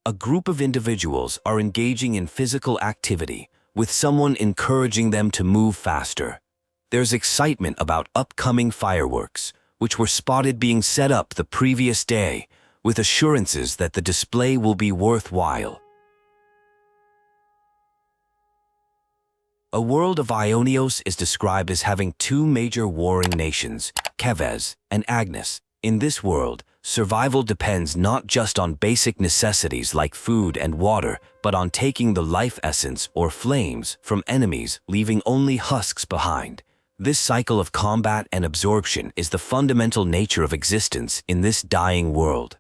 A group of individuals are engaging in physical activity, with someone encouraging them to move faster. There's excitement about upcoming fireworks, which were spotted being set up the previous day, with assurances that the display will be worthwhile. A world of Aionios is described as having two major warring nations, Keves and Agnus. In this world, survival depends not just on basic necessities like food and water, but on taking the life essence or flames from enemies, leaving only husks behind. This cycle of combat and absorption is the fundamental nature of existence in this dying world.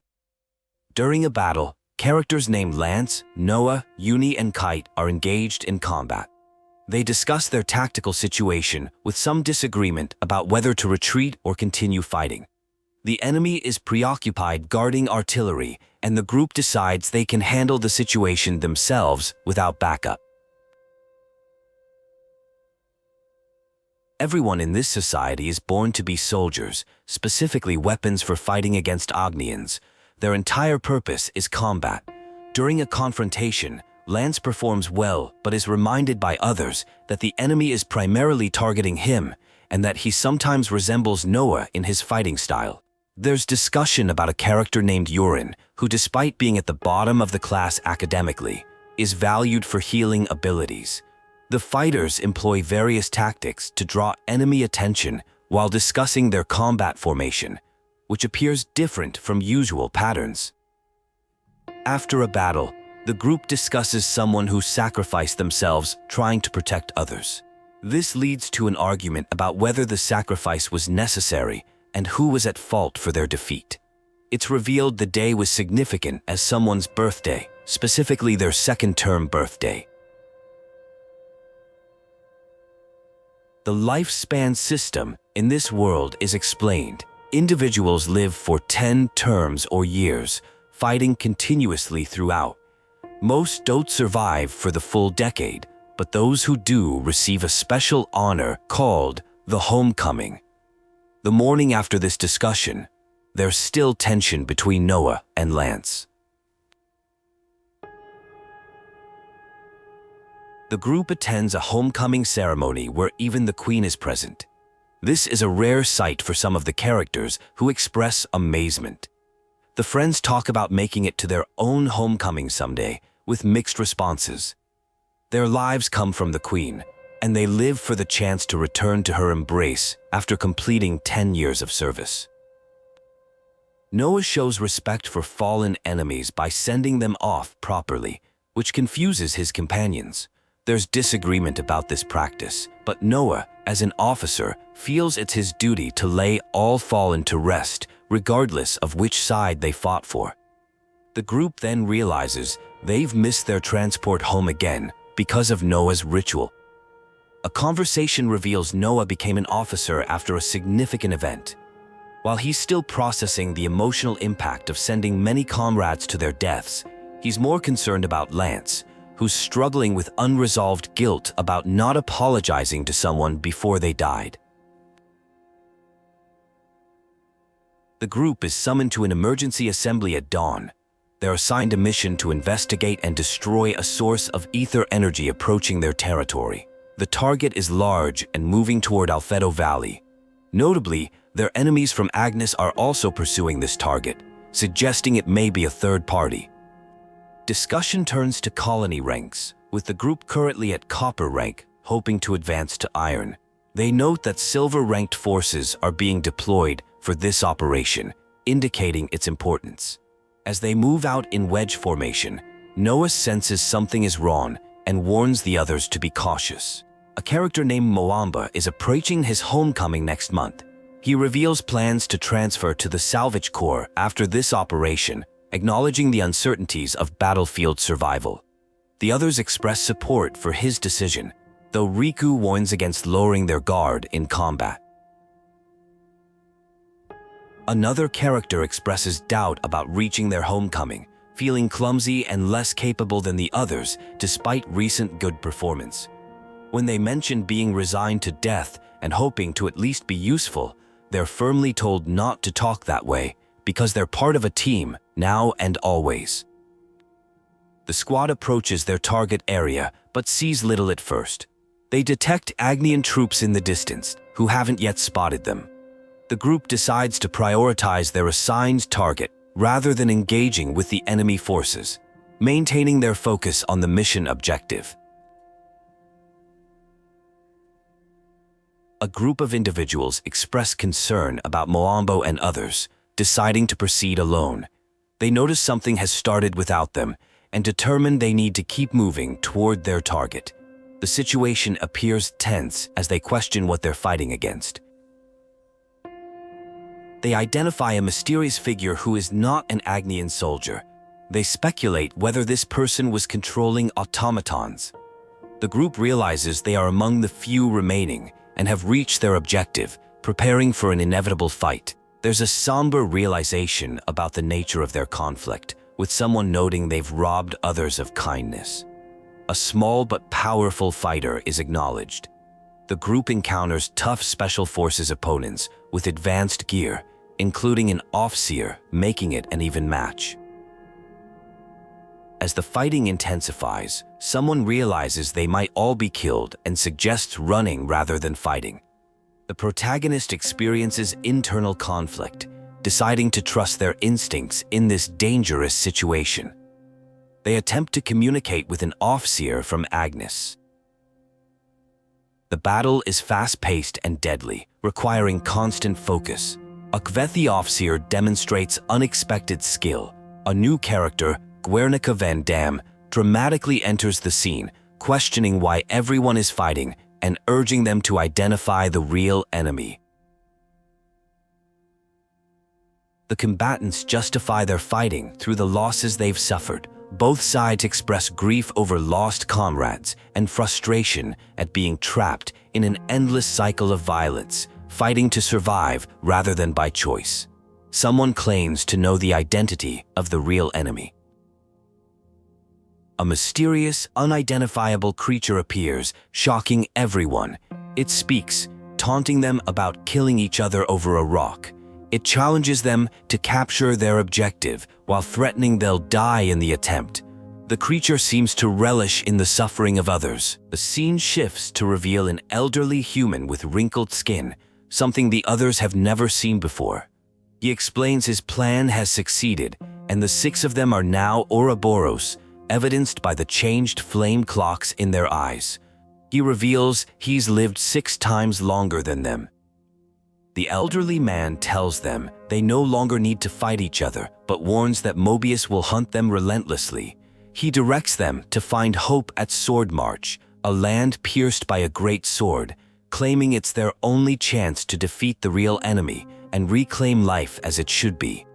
During a battle, characters named Lanz, Eunie, and Kite are engaged in combat. They discuss their tactical situation with some disagreement about whether to retreat or continue fighting. The enemy is preoccupied guarding artillery, and the group decides they can handle the situation themselves without backup. Everyone in this society is born to be soldiers, specifically weapons for fighting against Agnians. Their entire purpose is combat. During a confrontation, Lanz performs well but is reminded by others that the enemy is primarily targeting him and that he sometimes resembles Noah in his fighting style. There's discussion about a character named Euron, who despite being at the bottom of the class academically, is valued for healing abilities. The fighters employ various tactics to draw enemy attention while discussing their combat formation, which appears different from usual patterns. After a battle, the group discusses someone who sacrificed themselves trying to protect others. This leads to an argument about whether the sacrifice was necessary and who was at fault for their defeat. It's revealed the day was significant as someone's birthday, specifically their second-term birthday. The lifespan system in this world is explained. Individuals live for 10 terms or years, fighting continuously throughout. Most don't survive for the full decade, but those who do receive a special honor called the homecoming. The morning after this discussion, there's still tension between Noah and Lanz. The group attends a homecoming ceremony where even the queen is present. This is a rare sight for some of the characters who express amazement. The friends talk about making it to their own homecoming someday, with mixed responses. Their lives come from the queen, and they live for the chance to return to her embrace after completing 10 years of service. Noah shows respect for fallen enemies by sending them off properly, which confuses his companions. There's disagreement about this practice, but Noah, as an officer, feels it's his duty to lay all fallen to rest, regardless of which side they fought for. The group then realizes they've missed their transport home again because of Noah's ritual. A conversation reveals Noah became an officer after a significant event. While he's still processing the emotional impact of sending many comrades to their deaths, he's more concerned about Lanz, who's struggling with unresolved guilt about not apologizing to someone before they died. The group is summoned to an emergency assembly at dawn. They're assigned a mission to investigate and destroy a source of ether energy approaching their territory. The target is large and moving toward Alfedo Valley. Notably, their enemies from Agnus are also pursuing this target, suggesting it may be a third party. Discussion turns to colony ranks, with the group currently at copper rank, hoping to advance to iron. They note that silver-ranked forces are being deployed for this operation, indicating its importance. As they move out in wedge formation, Noah senses something is wrong and warns the others to be cautious. A character named Moamba is approaching his homecoming next month. He reveals plans to transfer to the Salvage Corps after this operation, acknowledging the uncertainties of battlefield survival. The others express support for his decision, though Riku warns against lowering their guard in combat. Another character expresses doubt about reaching their homecoming, feeling clumsy and less capable than the others despite recent good performance. When they mention being resigned to death and hoping to at least be useful, they're firmly told not to talk that way because they're part of a team now and always. The squad approaches their target area, but sees little at first. They detect Agnian troops in the distance, who haven't yet spotted them. The group decides to prioritize their assigned target rather than engaging with the enemy forces, maintaining their focus on the mission objective. A group of individuals express concern about Moambo and others, deciding to proceed alone. They notice something has started without them and determine they need to keep moving toward their target. The situation appears tense as they question what they're fighting against. They identify a mysterious figure who is not an Agnian soldier. They speculate whether this person was controlling automatons. The group realizes they are among the few remaining and have reached their objective, preparing for an inevitable fight. There's a somber realization about the nature of their conflict, with someone noting they've robbed others of kindness. A small but powerful fighter is acknowledged. The group encounters tough special forces opponents with advanced gear, including an off-seer, making it an even match. As the fighting intensifies, someone realizes they might all be killed and suggests running rather than fighting. The protagonist experiences internal conflict, deciding to trust their instincts in this dangerous situation. They attempt to communicate with an off-seer from Agnus. The battle is fast-paced and deadly, requiring constant focus. A Kevesi off-seer demonstrates unexpected skill. A new character, Guernica Van Dam, dramatically enters the scene, questioning why everyone is fighting and urging them to identify the real enemy. The combatants justify their fighting through the losses they've suffered. Both sides express grief over lost comrades and frustration at being trapped in an endless cycle of violence, fighting to survive rather than by choice. Someone claims to know the identity of the real enemy. A mysterious, unidentifiable creature appears, shocking everyone. It speaks, taunting them about killing each other over a rock. It challenges them to capture their objective while threatening they'll die in the attempt. The creature seems to relish in the suffering of others. The scene shifts to reveal an elderly human with wrinkled skin, something the others have never seen before. He explains his plan has succeeded, and the 6 of them are now Ouroboros, evidenced by the changed flame clocks in their eyes. He reveals he's lived 6 times longer than them. The elderly man tells them they no longer need to fight each other, but warns that Mobius will hunt them relentlessly. He directs them to find hope at Sword March, a land pierced by a great sword, claiming it's their only chance to defeat the real enemy and reclaim life as it should be.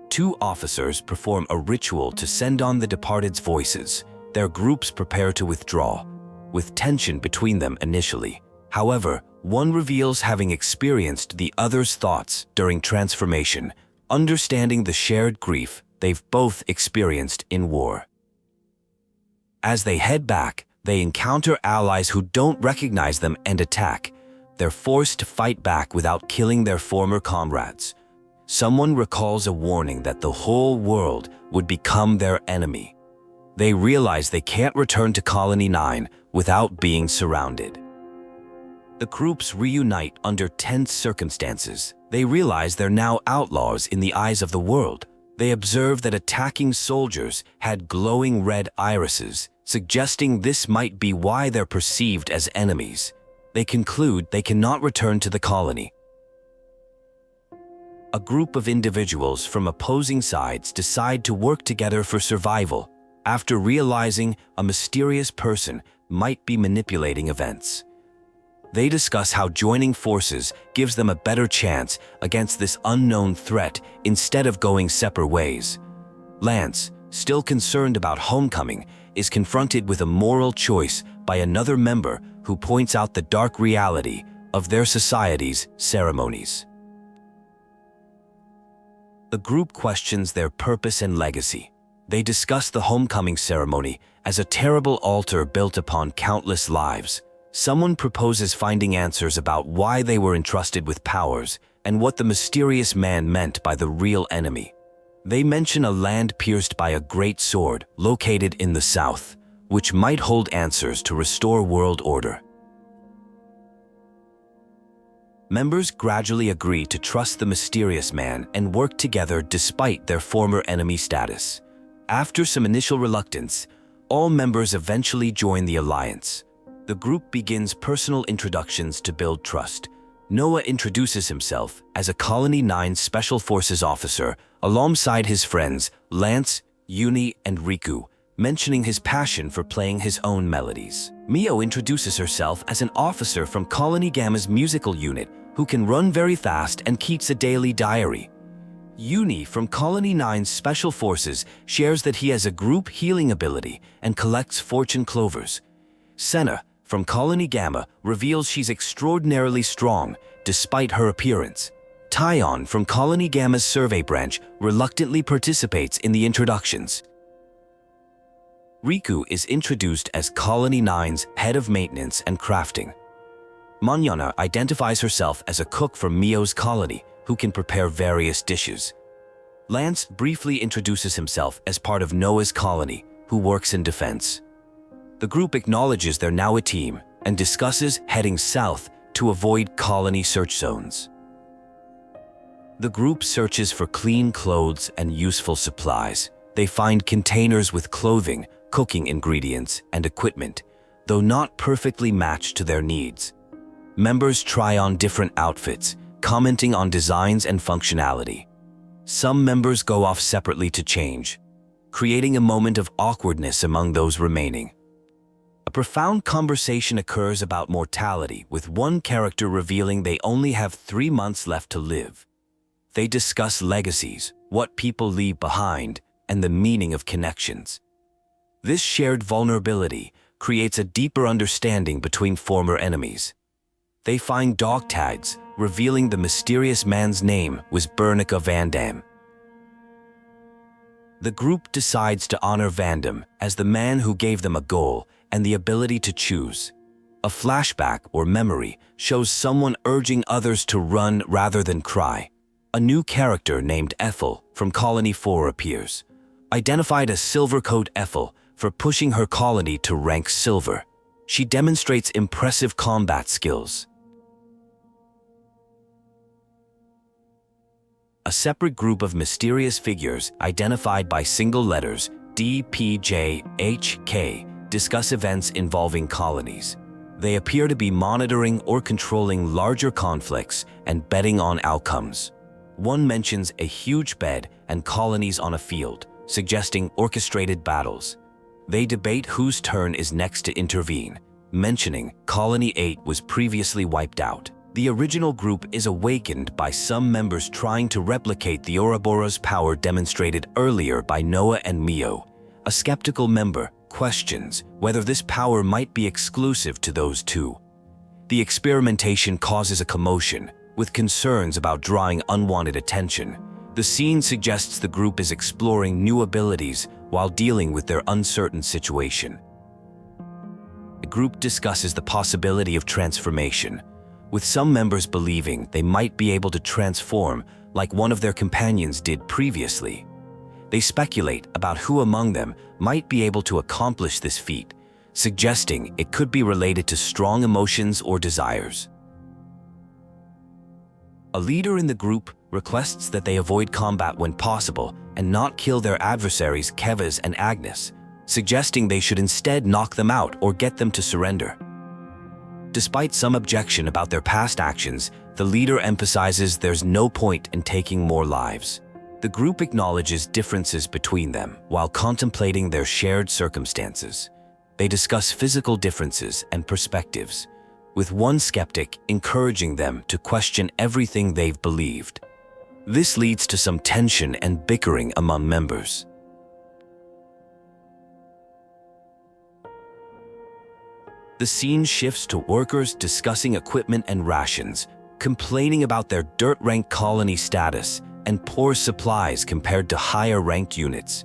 2 officers perform a ritual to send on the departed's voices. Their groups prepare to withdraw, with tension between them initially. However, one reveals having experienced the other's thoughts during transformation, understanding the shared grief they've both experienced in war. As they head back, they encounter allies who don't recognize them and attack. They're forced to fight back without killing their former comrades. Someone recalls a warning that the whole world would become their enemy. They realize they can't return to Colony 9 without being surrounded. The groups reunite under tense circumstances. They realize they're now outlaws in the eyes of the world. They observe that attacking soldiers had glowing red irises, suggesting this might be why they're perceived as enemies. They conclude they cannot return to the colony. A group of individuals from opposing sides decide to work together for survival after realizing a mysterious person might be manipulating events. They discuss how joining forces gives them a better chance against this unknown threat instead of going separate ways. Lanz, still concerned about homecoming, is confronted with a moral choice by another member who points out the dark reality of their society's ceremonies. The group questions their purpose and legacy. They discuss the homecoming ceremony as a terrible altar built upon countless lives. Someone proposes finding answers about why they were entrusted with powers and what the mysterious man meant by the real enemy. They mention a land pierced by a great sword located in the south, which might hold answers to restore world order. Members gradually agree to trust the mysterious man and work together despite their former enemy status. After some initial reluctance, all members eventually join the alliance. The group begins personal introductions to build trust. Noah introduces himself as a Colony 9 Special Forces officer alongside his friends Lanz, Eunie, and Riku, mentioning his passion for playing his own melodies. Mio introduces herself as an officer from Colony Gamma's musical unit who can run very fast and keeps a daily diary. Eunie from Colony 9's Special Forces shares that he has a group healing ability and collects fortune clovers. Sena from Colony Gamma reveals she's extraordinarily strong despite her appearance. Taion from Colony Gamma's survey branch reluctantly participates in the introductions. Riku is introduced as Colony 9's head of maintenance and crafting. Manana identifies herself as a cook from Mio's colony who can prepare various dishes. Lance briefly introduces himself as part of Noah's colony who works in defense. The group acknowledges they're now a team and discusses heading south to avoid colony search zones. The group searches for clean clothes and useful supplies. They find containers with clothing, cooking ingredients, and equipment, though not perfectly matched to their needs. Members try on different outfits, commenting on designs and functionality. Some members go off separately to change, creating a moment of awkwardness among those remaining. A profound conversation occurs about mortality, with one character revealing they only have 3 months left to live. They discuss legacies, what people leave behind, and the meaning of connections. This shared vulnerability creates a deeper understanding between former enemies. They find dog tags, revealing the mysterious man's name was Bernica Van Dam. The group decides to honor Van Dam as the man who gave them a goal and the ability to choose. A flashback or memory shows someone urging others to run rather than cry. A new character named Ethel from Colony 4 appears, identified as Silvercoat Ethel for pushing her colony to rank silver. She demonstrates impressive combat skills. A separate group of mysterious figures identified by single letters D, P, J, H, K discuss events involving colonies. They appear to be monitoring or controlling larger conflicts and betting on outcomes. One mentions a huge bed and colonies on a field, suggesting orchestrated battles. They debate whose turn is next to intervene, mentioning Colony 8 was previously wiped out. The original group is awakened by some members trying to replicate the Ouroboros power demonstrated earlier by Noah and Mio. A skeptical member questions whether this power might be exclusive to those two. The experimentation causes a commotion, with concerns about drawing unwanted attention. The scene suggests the group is exploring new abilities while dealing with their uncertain situation. The group discusses the possibility of transformation, with some members believing they might be able to transform like one of their companions did previously. They speculate about who among them might be able to accomplish this feat, suggesting it could be related to strong emotions or desires. A leader in the group requests that they avoid combat when possible and not kill their adversaries Keves and Agnus, suggesting they should instead knock them out or get them to surrender. Despite some objection about their past actions, the leader emphasizes there's no point in taking more lives. The group acknowledges differences between them while contemplating their shared circumstances. They discuss physical differences and perspectives, with one skeptic encouraging them to question everything they've believed. This leads to some tension and bickering among members. The scene shifts to workers discussing equipment and rations, complaining about their dirt-rank colony status and poor supplies compared to higher-ranked units.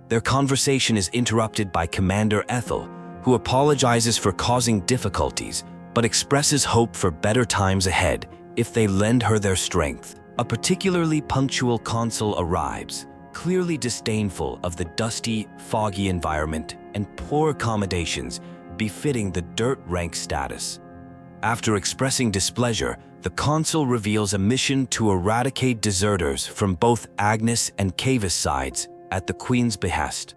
Their conversation is interrupted by Commander Ethel, who apologizes for causing difficulties but expresses hope for better times ahead if they lend her their strength. A particularly punctual consul arrives, clearly disdainful of the dusty, foggy environment and poor accommodations befitting the dirt rank status. After expressing displeasure, the consul reveals a mission to eradicate deserters from both Agnus and Keves sides at the Queen's behest.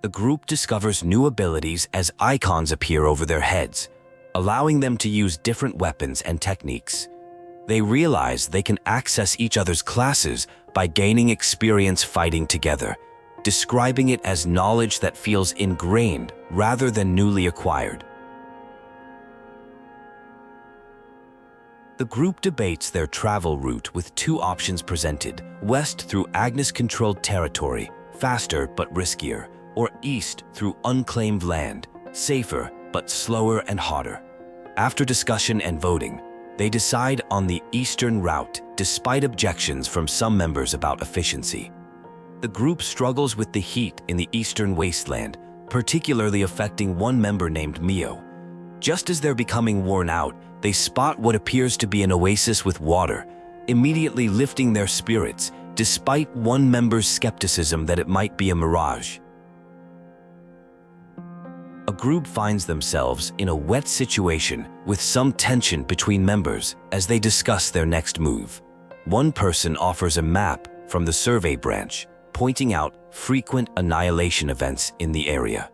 The group discovers new abilities as icons appear over their heads, allowing them to use different weapons and techniques. They realize they can access each other's classes by gaining experience fighting together, describing it as knowledge that feels ingrained rather than newly acquired. The group debates their travel route with two options presented: west through Agnus-controlled territory, faster but riskier, or east through unclaimed land, safer but slower and hotter. After discussion and voting, they decide on the eastern route despite objections from some members about efficiency. The group struggles with the heat in the eastern wasteland, particularly affecting one member named Mio. Just as they're becoming worn out, they spot what appears to be an oasis with water, immediately lifting their spirits, despite one member's skepticism that it might be a mirage. A group finds themselves in a wet situation with some tension between members as they discuss their next move. One person offers a map from the survey branch, pointing out frequent annihilation events in the area.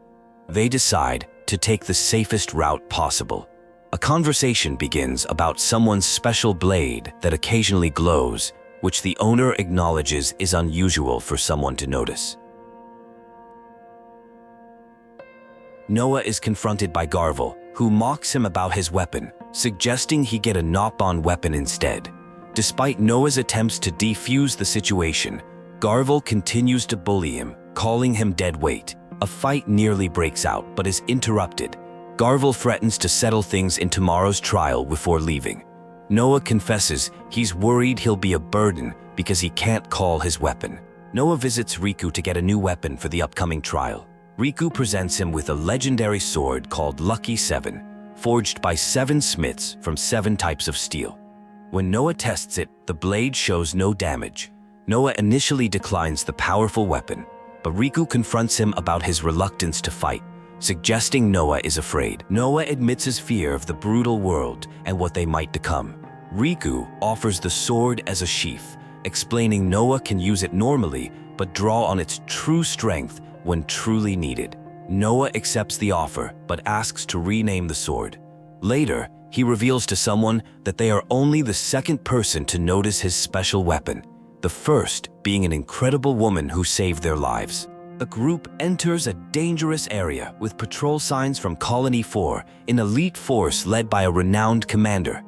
They decide to take the safest route possible. A conversation begins about someone's special blade that occasionally glows, which the owner acknowledges is unusual for someone to notice. Noah is confronted by Garvel, who mocks him about his weapon, suggesting he get a knock-on weapon instead. Despite Noah's attempts to defuse the situation, Garvel continues to bully him, calling him dead weight. A fight nearly breaks out but is interrupted. Garvel threatens to settle things in tomorrow's trial before leaving. Noah confesses he's worried he'll be a burden because he can't call his weapon. Noah visits Riku to get a new weapon for the upcoming trial. Riku presents him with a legendary sword called Lucky 7, forged by 7 smiths from 7 types of steel. When Noah tests it, the blade shows no damage. Noah initially declines the powerful weapon, but Riku confronts him about his reluctance to fight, suggesting Noah is afraid. Noah admits his fear of the brutal world and what they might become. Riku offers the sword as a sheath, explaining Noah can use it normally but draw on its true strength when truly needed. Noah accepts the offer but asks to rename the sword. Later, he reveals to someone that they are only the second person to notice his special weapon, the first being an incredible woman who saved their lives. The group enters a dangerous area with patrol signs from Colony 4, an elite force led by a renowned commander.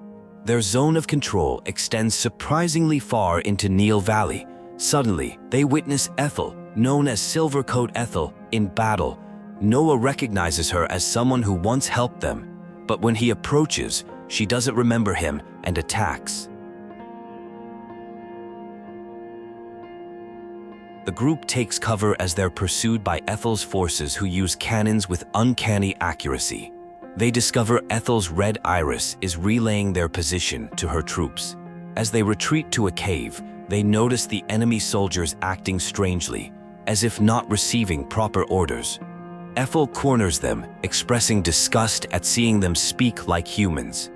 Their zone of control extends surprisingly far into Neil Valley. Suddenly, they witness Ethel, known as Silvercoat Ethel, in battle. Noah recognizes her as someone who once helped them, but when he approaches, she doesn't remember him and attacks. The group takes cover as they're pursued by Ethel's forces who use cannons with uncanny accuracy. They discover Ethel's red iris is relaying their position to her troops. As they retreat to a cave, they notice the enemy soldiers acting strangely, as if not receiving proper orders. Ethel corners them, expressing disgust at seeing them speak like humans.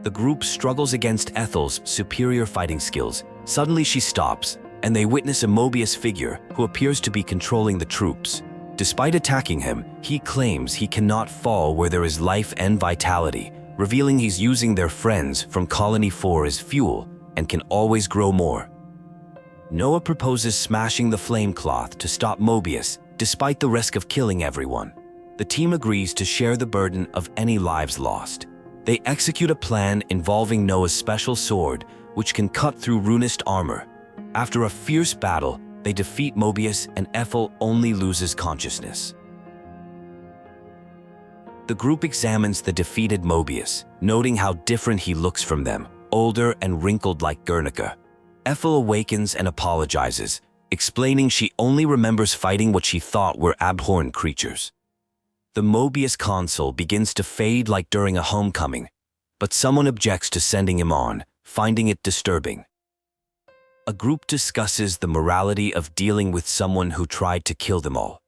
The group struggles against Ethel's superior fighting skills. Suddenly she stops, and they witness a Mobius figure who appears to be controlling the troops. Despite attacking him, he claims he cannot fall where there is life and vitality, revealing he's using their friends from Colony 4 as fuel and can always grow more. Noah proposes smashing the flame cloth to stop Mobius, despite the risk of killing everyone. The team agrees to share the burden of any lives lost. They execute a plan involving Noah's special sword, which can cut through runist armor. After a fierce battle, they defeat Mobius and Ethel only loses consciousness. The group examines the defeated Mobius, noting how different he looks from them, older and wrinkled like Guernica. Ethel awakens and apologizes, explaining she only remembers fighting what she thought were abhorrent creatures. The Mobius consul begins to fade like during a homecoming, but someone objects to sending him on, finding it disturbing. A group discusses the morality of dealing with someone who tried to kill them all.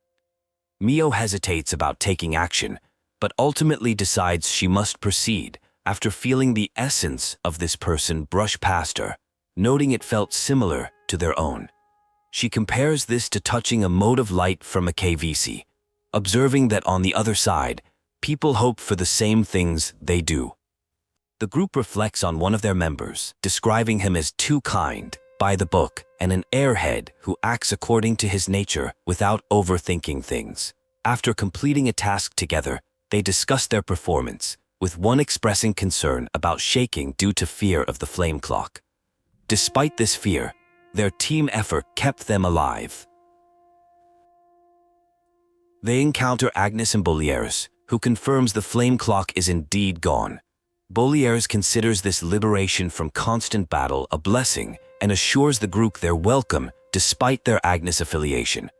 Mio hesitates about taking action, but ultimately decides she must proceed after feeling the essence of this person brush past her, noting it felt similar to their own. She compares this to touching a mote of light from a Kevesi, observing that on the other side, people hope for the same things they do. The group reflects on one of their members, describing him as too kind, by the book, and an airhead who acts according to his nature without overthinking things. After completing a task together, they discuss their performance, with one expressing concern about shaking due to fear of the flame clock. Despite this fear, their team effort kept them alive. They encounter Agnus and Bolieres, who confirms the flame clock is indeed gone. Bolieres considers this liberation from constant battle a blessing and assures the group they're welcome despite their Agnus affiliation.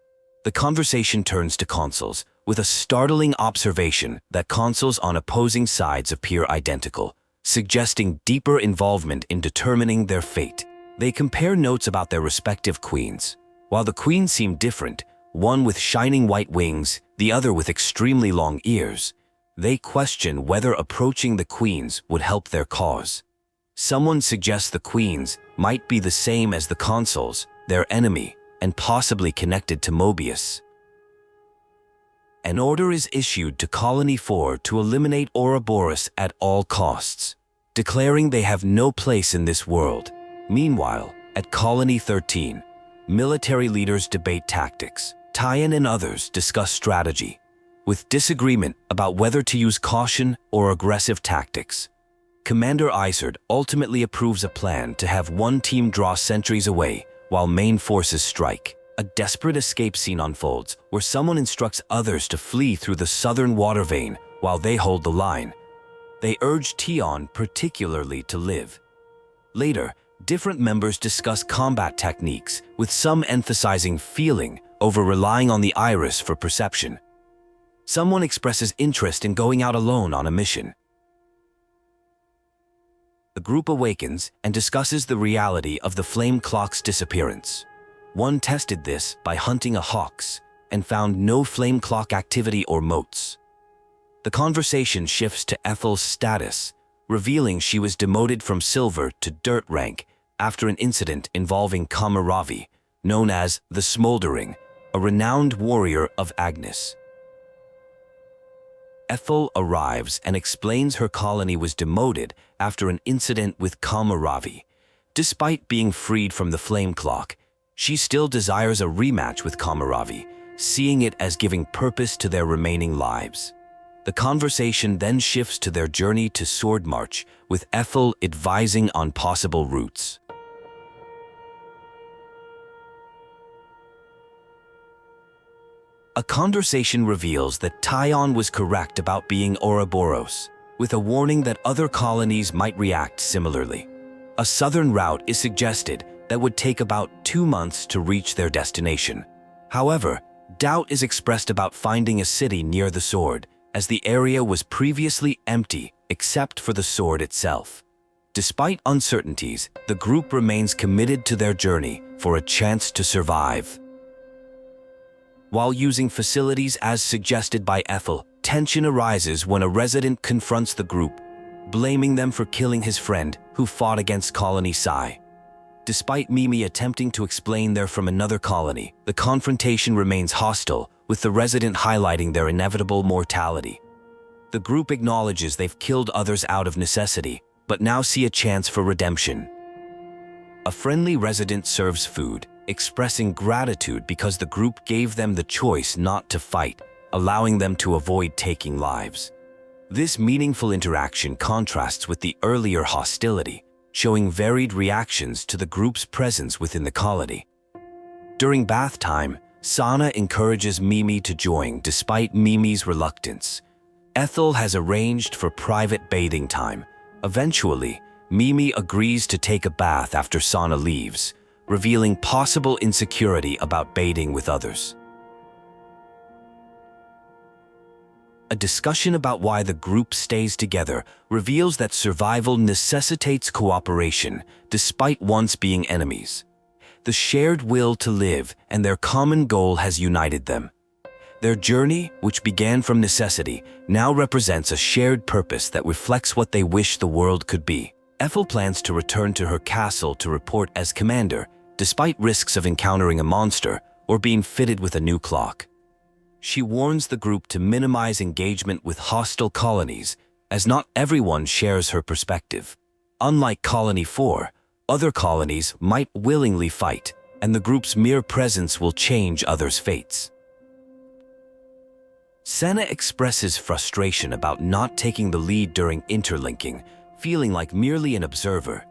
The conversation turns to Consuls, with a startling observation that Consuls on opposing sides appear identical, suggesting deeper involvement in determining their fate. They compare notes about their respective queens. While the queens seem different, one with shining white wings, the other with extremely long ears, they question whether approaching the queens would help their cause. Someone suggests the queens might be the same as the Consuls, their enemy, and possibly connected to Mobius. An order is issued to Colony 4 to eliminate Ouroboros at all costs, declaring they have no place in this world. Meanwhile, at Colony 13, military leaders debate tactics. Taion and others discuss strategy, with disagreement about whether to use caution or aggressive tactics. Commander Isard ultimately approves a plan to have one team draw sentries away while main forces strike. A desperate escape scene unfolds where someone instructs others to flee through the southern water vein while they hold the line. They urge Taion particularly to live. Later, different members discuss combat techniques, with some emphasizing feeling over relying on the iris for perception. Someone expresses interest in going out alone on a mission. The group awakens and discusses the reality of the flame clock's disappearance. One tested this by hunting a hawks and found no flame clock activity or motes. The conversation shifts to Ethel's status, revealing she was demoted from silver to dirt rank after an incident involving Kamaravi, known as the Smoldering, a renowned warrior of Agnus. Ethel arrives and explains her colony was demoted after an incident with Kamaravi. Despite being freed from the flame clock, she still desires a rematch with Kamaravi, seeing it as giving purpose to their remaining lives. The conversation then shifts to their journey to Sword March, with Ethel advising on possible routes. A conversation reveals that Taion was correct about being Ouroboros, with a warning that other colonies might react similarly. A southern route is suggested that would take about 2 months to reach their destination. However, doubt is expressed about finding a city near the sword, as the area was previously empty except for the sword itself. Despite uncertainties, the group remains committed to their journey for a chance to survive. While using facilities as suggested by Ethel, tension arises when a resident confronts the group, blaming them for killing his friend who fought against Colony Psi. Despite Mimi attempting to explain they're from another colony, the confrontation remains hostile, with the resident highlighting their inevitable mortality. The group acknowledges they've killed others out of necessity, but now see a chance for redemption. A friendly resident serves food, expressing gratitude because the group gave them the choice not to fight, allowing them to avoid taking lives. This meaningful interaction contrasts with the earlier hostility, showing varied reactions to the group's presence within the colony. During bath time, Sana encourages Mimi to join despite Mimi's reluctance. Ethel has arranged for private bathing time. Eventually, Mimi agrees to take a bath after Sana leaves, revealing possible insecurity about bathing with others. A discussion about why the group stays together reveals that survival necessitates cooperation, despite once being enemies. The shared will to live and their common goal has united them. Their journey, which began from necessity, now represents a shared purpose that reflects what they wish the world could be. Ethel plans to return to her castle to report as commander, despite risks of encountering a monster or being fitted with a new clock. She warns the group to minimize engagement with hostile colonies, as not everyone shares her perspective. Unlike Colony 4, other colonies might willingly fight, and the group's mere presence will change others' fates. Sena expresses frustration about not taking the lead during interlinking, feeling like merely an observer.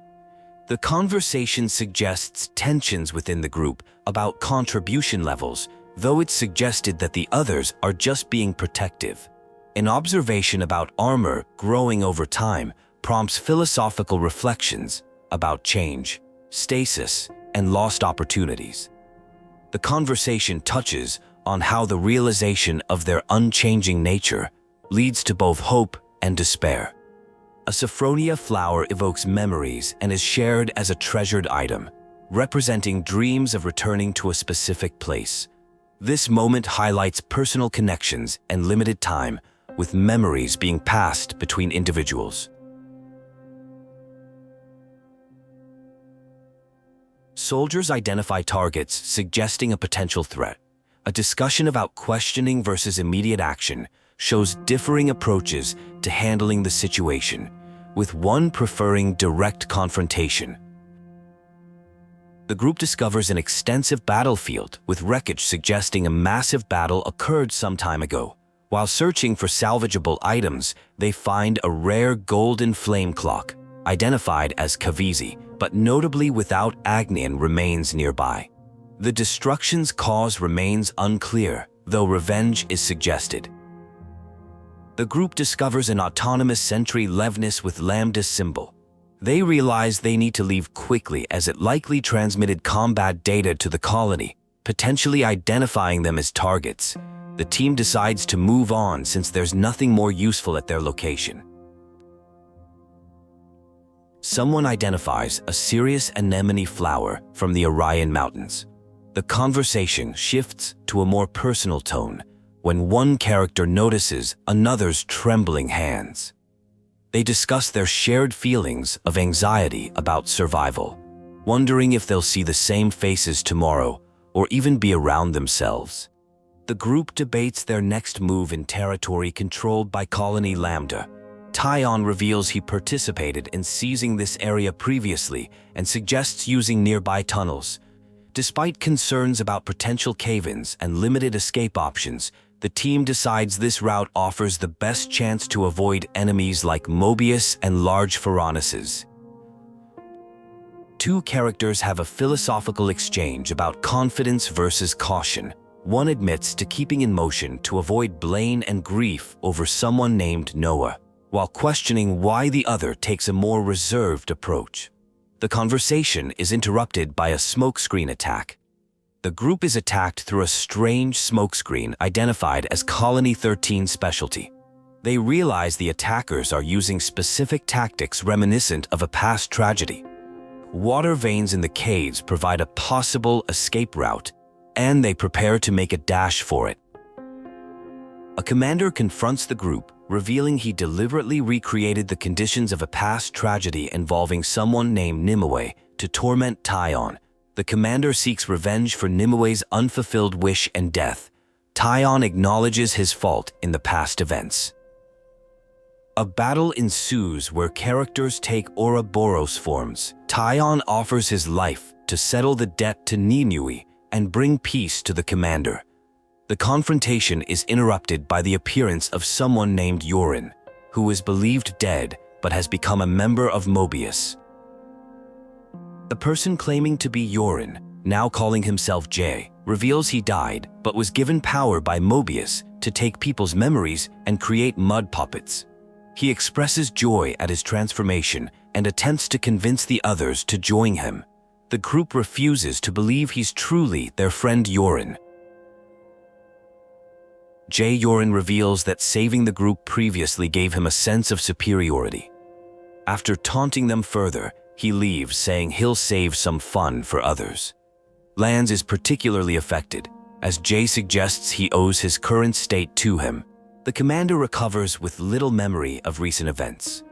The conversation suggests tensions within the group about contribution levels, though it's suggested that the others are just being protective. An observation about armor growing over time prompts philosophical reflections about change, stasis, and lost opportunities. The conversation touches on how the realization of their unchanging nature leads to both hope and despair. A Sophronia flower evokes memories and is shared as a treasured item, representing dreams of returning to a specific place. This moment highlights personal connections and limited time, with memories being passed between individuals. Soldiers identify targets, suggesting a potential threat. A discussion about questioning versus immediate action shows differing approaches to handling the situation, with one preferring direct confrontation. The group discovers an extensive battlefield, with wreckage suggesting a massive battle occurred some time ago. While searching for salvageable items, they find a rare golden flame clock, identified as Kevesi, but notably without Agnian remains nearby. The destruction's cause remains unclear, though revenge is suggested. The group discovers an autonomous sentry Levnis with Lambda symbol. They realize they need to leave quickly as it likely transmitted combat data to the colony, potentially identifying them as targets. The team decides to move on since there's nothing more useful at their location. Someone identifies a serious anemone flower from the Orion Mountains. The conversation shifts to a more personal tone when one character notices another's trembling hands. They discuss their shared feelings of anxiety about survival, wondering if they'll see the same faces tomorrow or even be around themselves. The group debates their next move in territory controlled by Colony Lambda. Taion reveals he participated in seizing this area previously and suggests using nearby tunnels. Despite concerns about potential cave-ins and limited escape options, the team decides this route offers the best chance to avoid enemies like Mobius and large Ferronises. Two characters have a philosophical exchange about confidence versus caution. One admits to keeping in motion to avoid blame and grief over someone named Noah, while questioning why the other takes a more reserved approach. The conversation is interrupted by a smokescreen attack. The group is attacked through a strange smokescreen identified as Colony 13's specialty. They realize the attackers are using specific tactics reminiscent of a past tragedy. Water veins in the caves provide a possible escape route, and they prepare to make a dash for it. A commander confronts the group, revealing he deliberately recreated the conditions of a past tragedy involving someone named Nimue to torment Taion. The commander seeks revenge for Nimue's unfulfilled wish and death. Taion acknowledges his fault in the past events. A battle ensues where characters take Ouroboros forms. Taion offers his life to settle the debt to Nimue and bring peace to the commander. The confrontation is interrupted by the appearance of someone named Yorin, who is believed dead but has become a member of Mobius. The person claiming to be Yorin, now calling himself Jay, reveals he died but was given power by Mobius to take people's memories and create mud puppets. He expresses joy at his transformation and attempts to convince the others to join him. The group refuses to believe he's truly their friend Yorin. Eunie reveals that saving the group previously gave him a sense of superiority. After taunting them further, he leaves, saying he'll save some fun for others. Lanz is particularly affected, as Jay suggests he owes his current state to him. The commander recovers with little memory of recent events.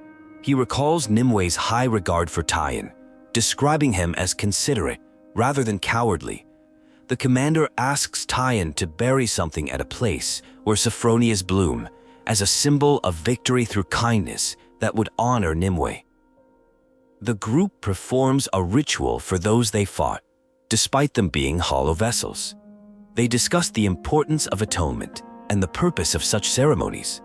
He recalls Nimue's high regard for Taion, describing him as considerate rather than cowardly. The commander asks Taion to bury something at a place where Sophronias bloom, as a symbol of victory through kindness that would honor Nimue. The group performs a ritual for those they fought, despite them being hollow vessels. They discuss the importance of atonement and the purpose of such ceremonies.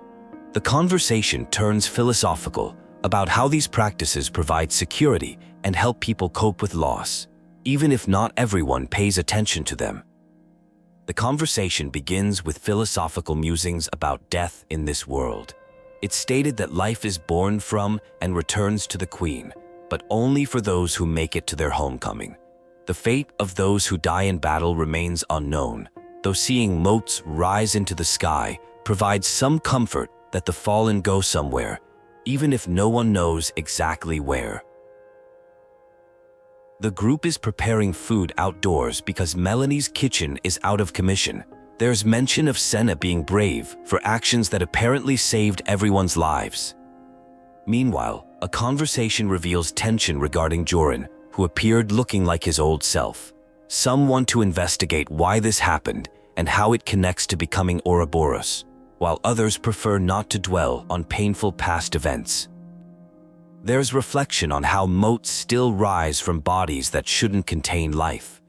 The conversation turns philosophical about how these practices provide security and help people cope with loss, even if not everyone pays attention to them. The conversation begins with philosophical musings about death in this world. It's stated that life is born from and returns to the Queen, but only for those who make it to their homecoming. The fate of those who die in battle remains unknown, though seeing motes rise into the sky provides some comfort that the fallen go somewhere, even if no one knows exactly where. The group is preparing food outdoors because Melanie's kitchen is out of commission. There's mention of Sena being brave for actions that apparently saved everyone's lives. Meanwhile, a conversation reveals tension regarding Joran, who appeared looking like his old self. Some want to investigate why this happened and how it connects to becoming Ouroboros, while others prefer not to dwell on painful past events. There's reflection on how motes still rise from bodies that shouldn't contain life.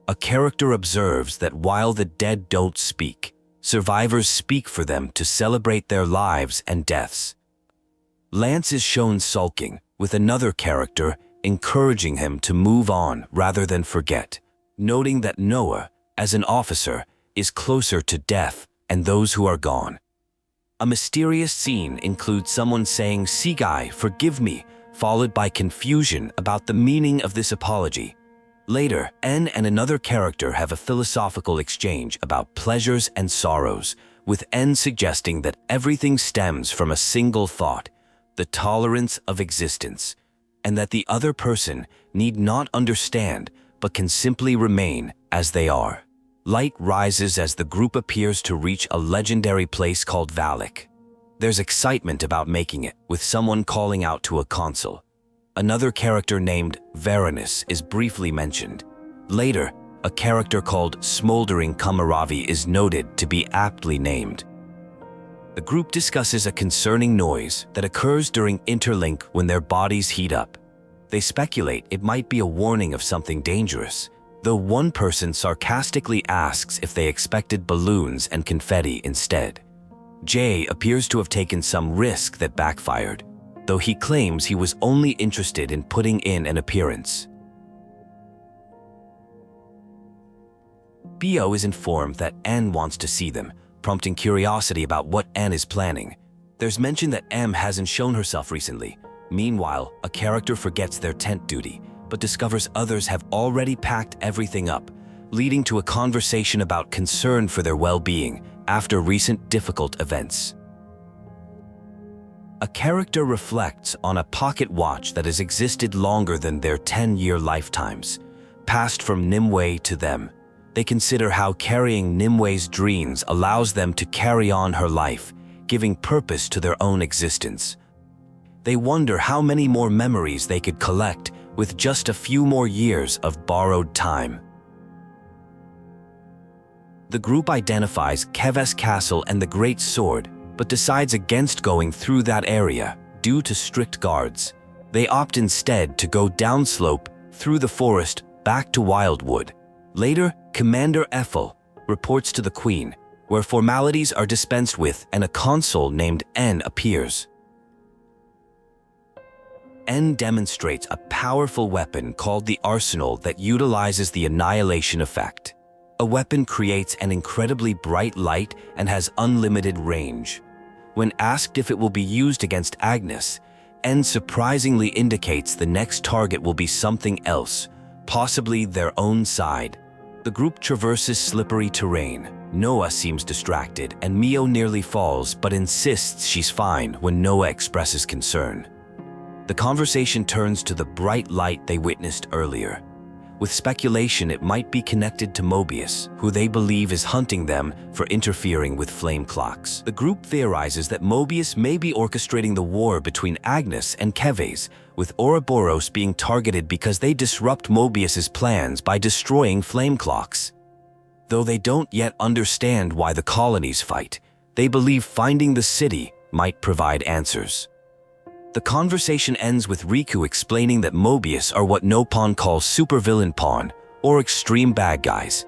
A character observes that while the dead don't speak, survivors speak for them to celebrate their lives and deaths. Lanz is shown sulking, with another character encouraging him to move on rather than forget, noting that Noah, as an officer, is closer to death and those who are gone. A mysterious scene includes someone saying, "Seaguy, forgive me," followed by confusion about the meaning of this apology. Later, N and another character have a philosophical exchange about pleasures and sorrows, with N suggesting that everything stems from a single thought, the tolerance of existence, and that the other person need not understand but can simply remain as they are. Light rises as the group appears to reach a legendary place called Valak. There's excitement about making it, with someone calling out to a consul. Another character named Ferronis is briefly mentioned. Later, a character called Smoldering Kamaravi is noted to be aptly named. The group discusses a concerning noise that occurs during interlink when their bodies heat up. They speculate it might be a warning of something dangerous, though one person sarcastically asks if they expected balloons and confetti instead. Jay appears to have taken some risk that backfired, though he claims he was only interested in putting in an appearance. Bio is informed that N wants to see them, prompting curiosity about what N is planning. There's mention that M hasn't shown herself recently. Meanwhile, a character forgets their tent duty, but discovers others have already packed everything up, leading to a conversation about concern for their well-being after recent difficult events. A character reflects on a pocket watch that has existed longer than their 10-year lifetimes, passed from Nimue to them. They consider how carrying Nimue's dreams allows them to carry on her life, giving purpose to their own existence. They wonder how many more memories they could collect with just a few more years of borrowed time. The group identifies Keves Castle and the Great Sword, but decides against going through that area due to strict guards. They opt instead to go downslope through the forest back to Wildwood. Later, Commander Ethel reports to the Queen, where formalities are dispensed with and a consul named N appears. N demonstrates a powerful weapon called the Arsenal that utilizes the annihilation effect. A weapon creates an incredibly bright light and has unlimited range. When asked if it will be used against Agnus, N surprisingly indicates the next target will be something else, possibly their own side. The group traverses slippery terrain, Noah seems distracted, and Mio nearly falls but insists she's fine when Noah expresses concern. The conversation turns to the bright light they witnessed earlier. With speculation it might be connected to Mobius, who they believe is hunting them for interfering with flame clocks. The group theorizes that Mobius may be orchestrating the war between Agnus and Kevesi, with Ouroboros being targeted because they disrupt Mobius's plans by destroying flame clocks. Though they don't yet understand why the colonies fight, they believe finding the city might provide answers. The conversation ends with Riku explaining that Mobius are what Nopon calls supervillain pawn, or extreme bad guys.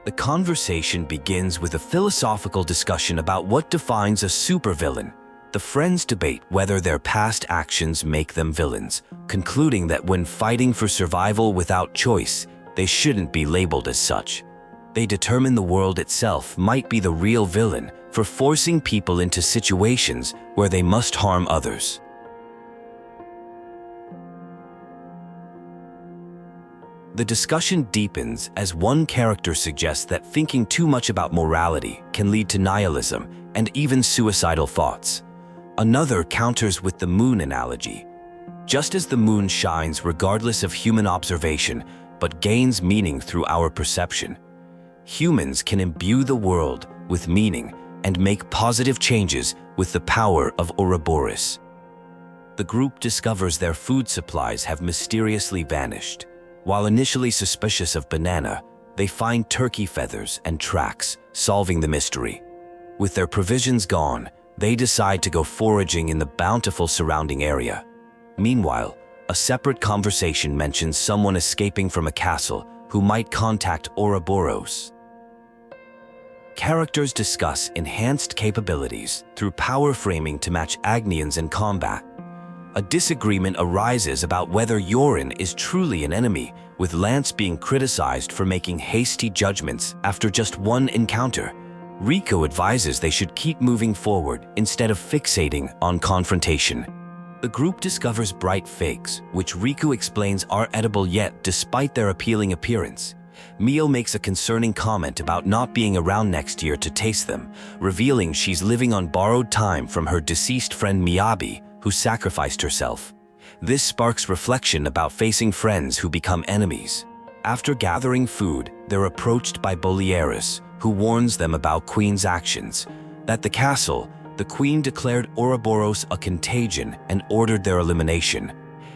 The conversation begins with a philosophical discussion about what defines a supervillain. The friends debate whether their past actions make them villains, concluding that when fighting for survival without choice, they shouldn't be labeled as such. They determine the world itself might be the real villain for forcing people into situations where they must harm others. The discussion deepens as one character suggests that thinking too much about morality can lead to nihilism and even suicidal thoughts. Another counters with the moon analogy. Just as the moon shines regardless of human observation but gains meaning through our perception, humans can imbue the world with meaning and make positive changes with the power of Ouroboros. The group discovers their food supplies have mysteriously vanished. While initially suspicious of banana, they find turkey feathers and tracks, solving the mystery. With their provisions gone, they decide to go foraging in the bountiful surrounding area. Meanwhile, a separate conversation mentions someone escaping from a castle who might contact Ouroboros. Characters discuss enhanced capabilities through power framing to match Agnians in combat. A disagreement arises about whether Yorin is truly an enemy, with Lanz being criticized for making hasty judgments after just one encounter. Riku advises they should keep moving forward instead of fixating on confrontation. The group discovers bright figs, which Riku explains are edible yet despite their appealing appearance. Mio makes a concerning comment about not being around next year to taste them, revealing she's living on borrowed time from her deceased friend Miyabi, who sacrificed herself. This sparks reflection about facing friends who become enemies. After gathering food, they're approached by Bionis, who warns them about Queen's actions. At the castle, the Queen declared Ouroboros a contagion and ordered their elimination.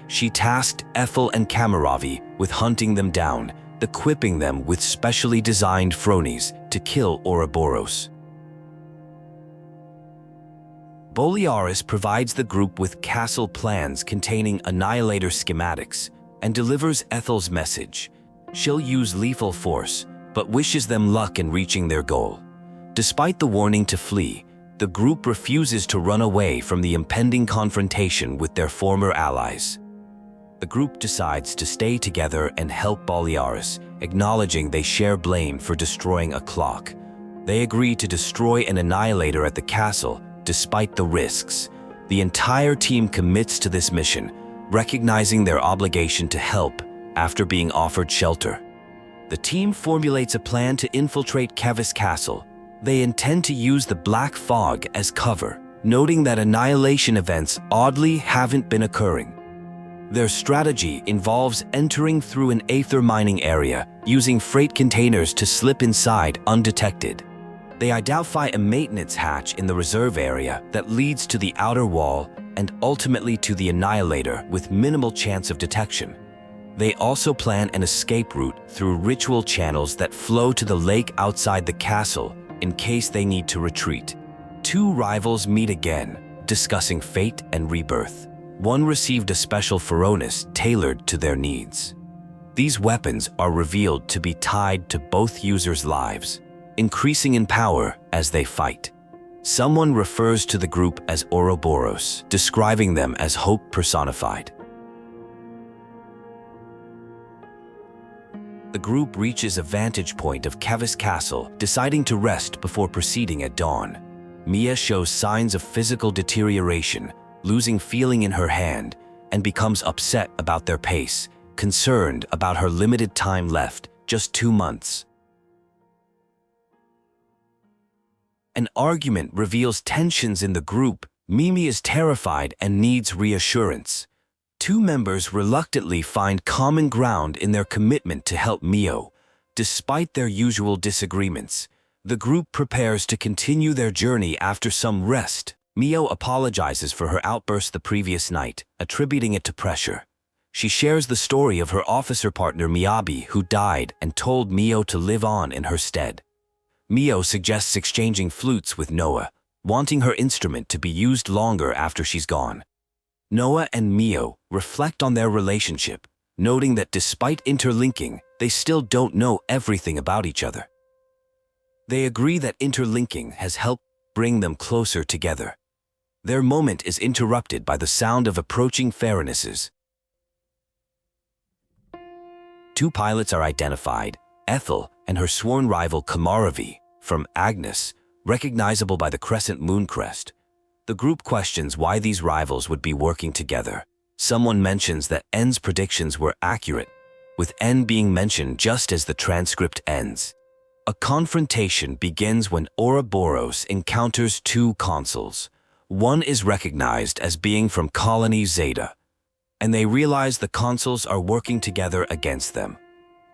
She tasked Ethel and Kamaravi with hunting them down, equipping them with specially designed Ferronis to kill Ouroboros. Bionis provides the group with castle plans containing Annihilator schematics and delivers Ethel's message. She'll use lethal force, but wishes them luck in reaching their goal. Despite the warning to flee, the group refuses to run away from the impending confrontation with their former allies. The group decides to stay together and help Bionis, acknowledging they share blame for destroying a clock. They agree to destroy an Annihilator at the castle, despite the risks. The entire team commits to this mission, recognizing their obligation to help after being offered shelter. The team formulates a plan to infiltrate Kevesi Castle. They intend to use the black fog as cover, noting that annihilation events oddly haven't been occurring. Their strategy involves entering through an aether mining area, using freight containers to slip inside undetected. They identify a maintenance hatch in the reserve area that leads to the outer wall and ultimately to the Annihilator with minimal chance of detection. They also plan an escape route through ritual channels that flow to the lake outside the castle in case they need to retreat. Two rivals meet again, discussing fate and rebirth. One received a special Ferronis tailored to their needs. These weapons are revealed to be tied to both users' lives, increasing in power as they fight. Someone refers to the group as Ouroboros, describing them as hope personified. The group reaches a vantage point of Kevesi Castle, deciding to rest before proceeding at dawn. Mia shows signs of physical deterioration, losing feeling in her hand, and becomes upset about their pace, concerned about her limited time left, just 2 months. An argument reveals tensions in the group. Mimi is terrified and needs reassurance. Two members reluctantly find common ground in their commitment to help Mio. Despite their usual disagreements, the group prepares to continue their journey after some rest. Mio apologizes for her outburst the previous night, attributing it to pressure. She shares the story of her officer partner Miyabi, who died, and told Mio to live on in her stead. Mio suggests exchanging flutes with Noah, wanting her instrument to be used longer after she's gone. Noah and Mio reflect on their relationship, noting that despite interlinking, they still don't know everything about each other. They agree that interlinking has helped bring them closer together. Their moment is interrupted by the sound of approaching Ferronises. Two pilots are identified, Ethel and her sworn rival Kamaravi, from Agnus, recognizable by the crescent moon crest. The group questions why these rivals would be working together. Someone mentions that N's predictions were accurate, with N being mentioned just as the transcript ends. A confrontation begins when Ouroboros encounters two consuls. One is recognized as being from Colony Zeta, and they realize the consuls are working together against them.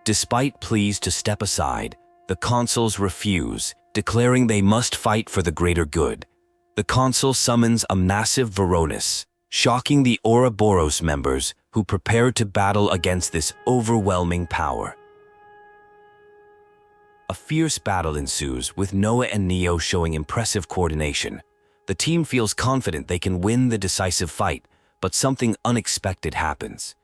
Despite pleas to step aside, the consuls refuse, declaring they must fight for the greater good. The consul summons a massive Ferronis, shocking the Ouroboros members who prepare to battle against this overwhelming power. A fierce battle ensues, with Noah and Neo showing impressive coordination. The team feels confident they can win the decisive fight, but something unexpected happens.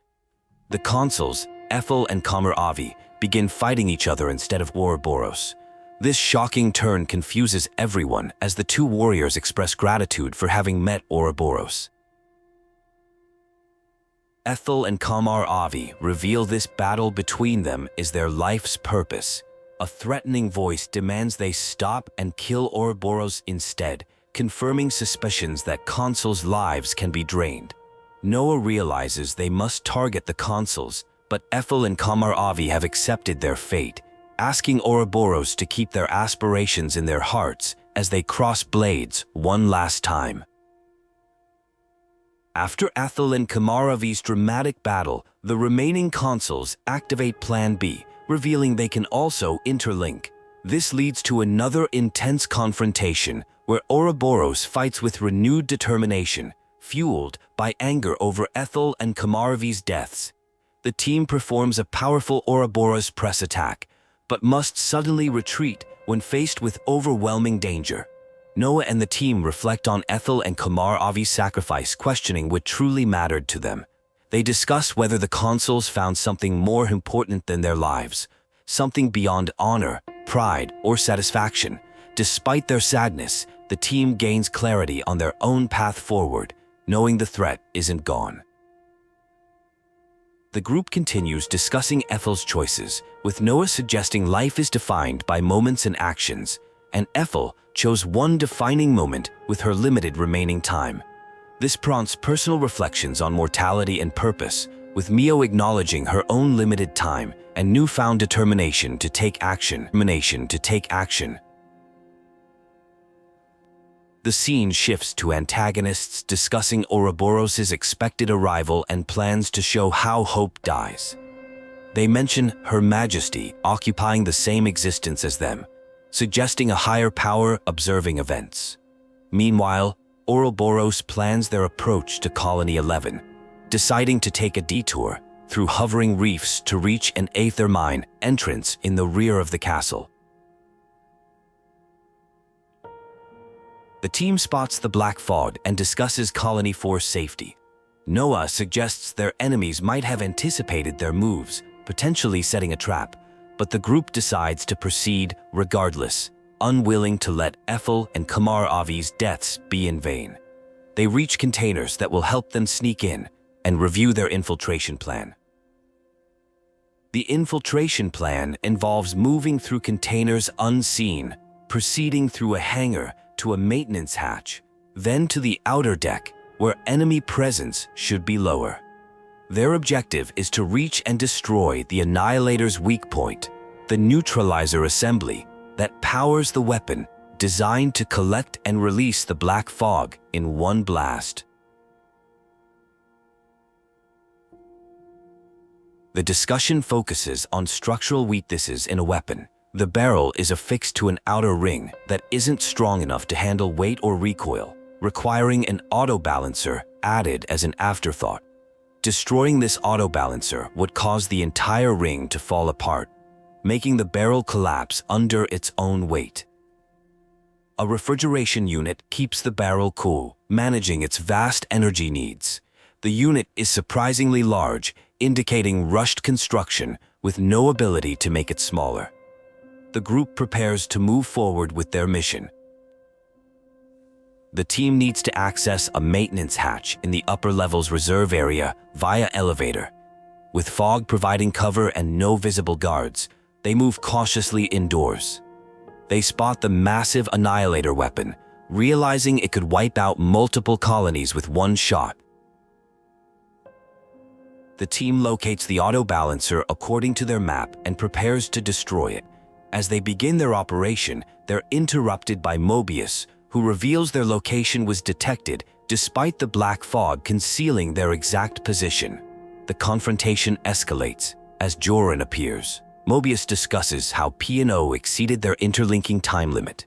The consuls, Ethel and Kamaravi, begin fighting each other instead of Ouroboros. This shocking turn confuses everyone as the two warriors express gratitude for having met Ouroboros. Ethel and Kamaravi reveal this battle between them is their life's purpose. A threatening voice demands they stop and kill Ouroboros instead, confirming suspicions that consuls' lives can be drained. Noah realizes they must target the consuls, but Ethel and Kamaravi have accepted their fate, asking Ouroboros to keep their aspirations in their hearts as they cross blades one last time. After Ethel and Kamaravi's dramatic battle, the remaining consuls activate Plan B, revealing they can also interlink. This leads to another intense confrontation where Ouroboros fights with renewed determination, fueled by anger over Ethel and Kamaravi's deaths. The team performs a powerful Ouroboros press attack, but must suddenly retreat when faced with overwhelming danger. Noah and the team reflect on Ethel and Kamaravi's sacrifice, questioning what truly mattered to them. They discuss whether the consuls found something more important than their lives, something beyond honor, pride, or satisfaction. Despite their sadness, the team gains clarity on their own path forward, knowing the threat isn't gone. The group continues discussing Ethel's choices, with Noah suggesting life is defined by moments and actions, and Ethel chose one defining moment with her limited remaining time. This prompts personal reflections on mortality and purpose, with Mio acknowledging her own limited time and newfound determination to take action. The scene shifts to antagonists discussing Ouroboros' expected arrival and plans to show how hope dies. They mention Her Majesty occupying the same existence as them, suggesting a higher power observing events. Meanwhile, Ouroboros plans their approach to Colony 11, deciding to take a detour through hovering reefs to reach an aether mine entrance in the rear of the castle. The team spots the black fog and discusses Colony 4's safety. Noah suggests their enemies might have anticipated their moves, potentially setting a trap, but the group decides to proceed regardless, unwilling to let Ethel and Kamaravi's deaths be in vain. They reach containers that will help them sneak in and review their infiltration plan. The infiltration plan involves moving through containers unseen, proceeding through a hangar to a maintenance hatch, then to the outer deck, where enemy presence should be lower. Their objective is to reach and destroy the Annihilator's weak point, the neutralizer assembly that powers the weapon designed to collect and release the black fog in one blast. The discussion focuses on structural weaknesses in a weapon. The barrel is affixed to an outer ring that isn't strong enough to handle weight or recoil, requiring an auto-balancer added as an afterthought. Destroying this auto-balancer would cause the entire ring to fall apart, making the barrel collapse under its own weight. A refrigeration unit keeps the barrel cool, managing its vast energy needs. The unit is surprisingly large, indicating rushed construction with no ability to make it smaller. The group prepares to move forward with their mission. The team needs to access a maintenance hatch in the upper level's reserve area via elevator. With fog providing cover and no visible guards, they move cautiously indoors. They spot the massive annihilator weapon, realizing it could wipe out multiple colonies with one shot. The team locates the auto-balancer according to their map and prepares to destroy it. As they begin their operation, they're interrupted by Mobius, who reveals their location was detected despite the black fog concealing their exact position. The confrontation escalates as Joran appears. Mobius discusses how P&O exceeded their interlinking time limit.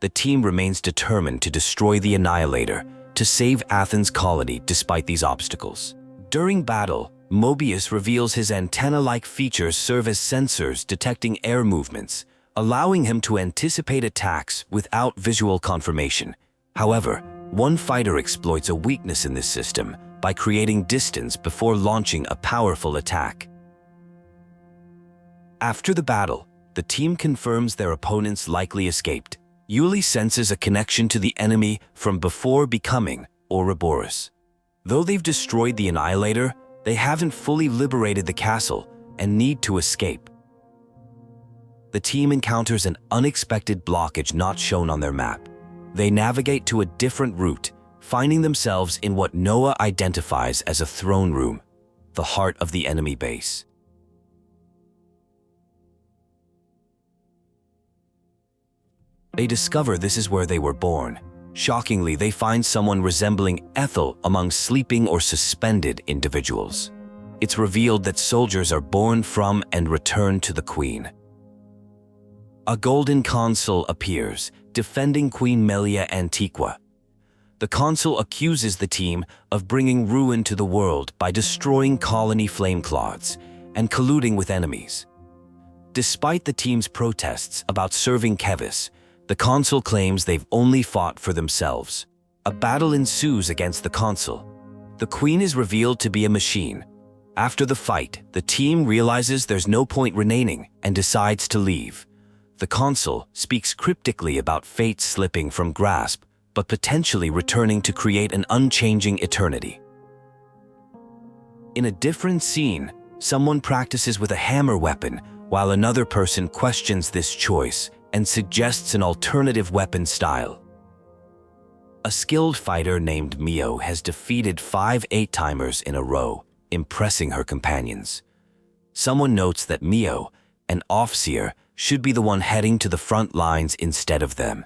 The team remains determined to destroy the Annihilator to save Athens' colony despite these obstacles. During battle, Mobius reveals his antenna-like features serve as sensors detecting air movements, allowing him to anticipate attacks without visual confirmation. However, one fighter exploits a weakness in this system by creating distance before launching a powerful attack. After the battle, the team confirms their opponents likely escaped. Eulie senses a connection to the enemy from before becoming Ouroboros. Though they've destroyed the Annihilator, they haven't fully liberated the castle and need to escape. The team encounters an unexpected blockage not shown on their map. They navigate to a different route, finding themselves in what Noah identifies as a throne room, the heart of the enemy base. They discover this is where they were born. Shockingly, they find someone resembling Ethel among sleeping or suspended individuals. It's revealed that soldiers are born from and return to the Queen. A golden consul appears, defending Queen Melia Antiqua. The consul accuses the team of bringing ruin to the world by destroying colony flamecloths and colluding with enemies. Despite the team's protests about serving Kevesi, the consul claims they've only fought for themselves. A battle ensues against the consul. The queen is revealed to be a machine. After the fight, the team realizes there's no point remaining and decides to leave. The consul speaks cryptically about fate slipping from grasp, but potentially returning to create an unchanging eternity. In a different scene, someone practices with a hammer weapon, while another person questions this choice and suggests an alternative weapon style. A skilled fighter named Mio has defeated 5 8-timers in a row, impressing her companions. Someone notes that Mio, an off-seer, should be the one heading to the front lines instead of them.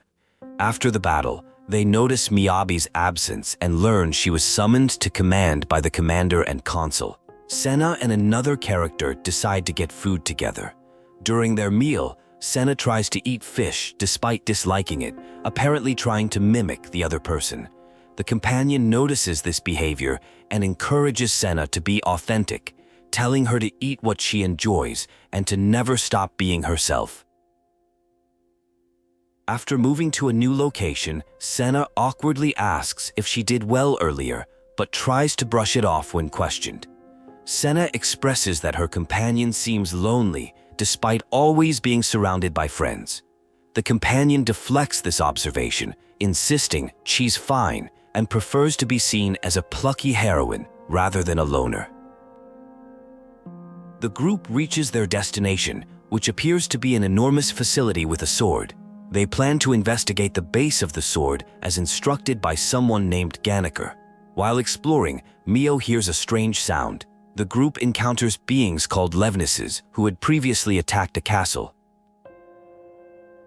After the battle, they notice Miyabi's absence and learn she was summoned to command by the commander and consul. Sena and another character decide to get food together. During their meal, Sena tries to eat fish despite disliking it, apparently trying to mimic the other person. The companion notices this behavior and encourages Sena to be authentic, telling her to eat what she enjoys and to never stop being herself. After moving to a new location, Sena awkwardly asks if she did well earlier, but tries to brush it off when questioned. Sena expresses that her companion seems lonely despite always being surrounded by friends. The companion deflects this observation, insisting she's fine and prefers to be seen as a plucky heroine rather than a loner. The group reaches their destination, which appears to be an enormous facility with a sword. They plan to investigate the base of the sword as instructed by someone named Ganniker. While exploring, Mio hears a strange sound. The group encounters beings called Levnises who had previously attacked a castle.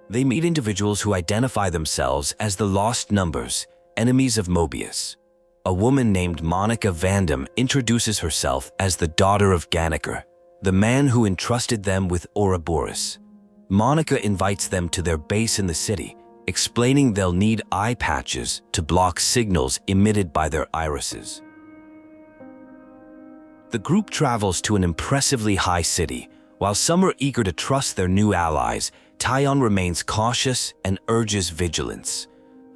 They meet individuals who identify themselves as the Lost Numbers, enemies of Mobius. A woman named Monica Vandam introduces herself as the daughter of Ganniker, the man who entrusted them with Ouroboros. Monica invites them to their base in the city, explaining they'll need eye patches to block signals emitted by their irises. The group travels to an impressively high city. While some are eager to trust their new allies, Taion remains cautious and urges vigilance.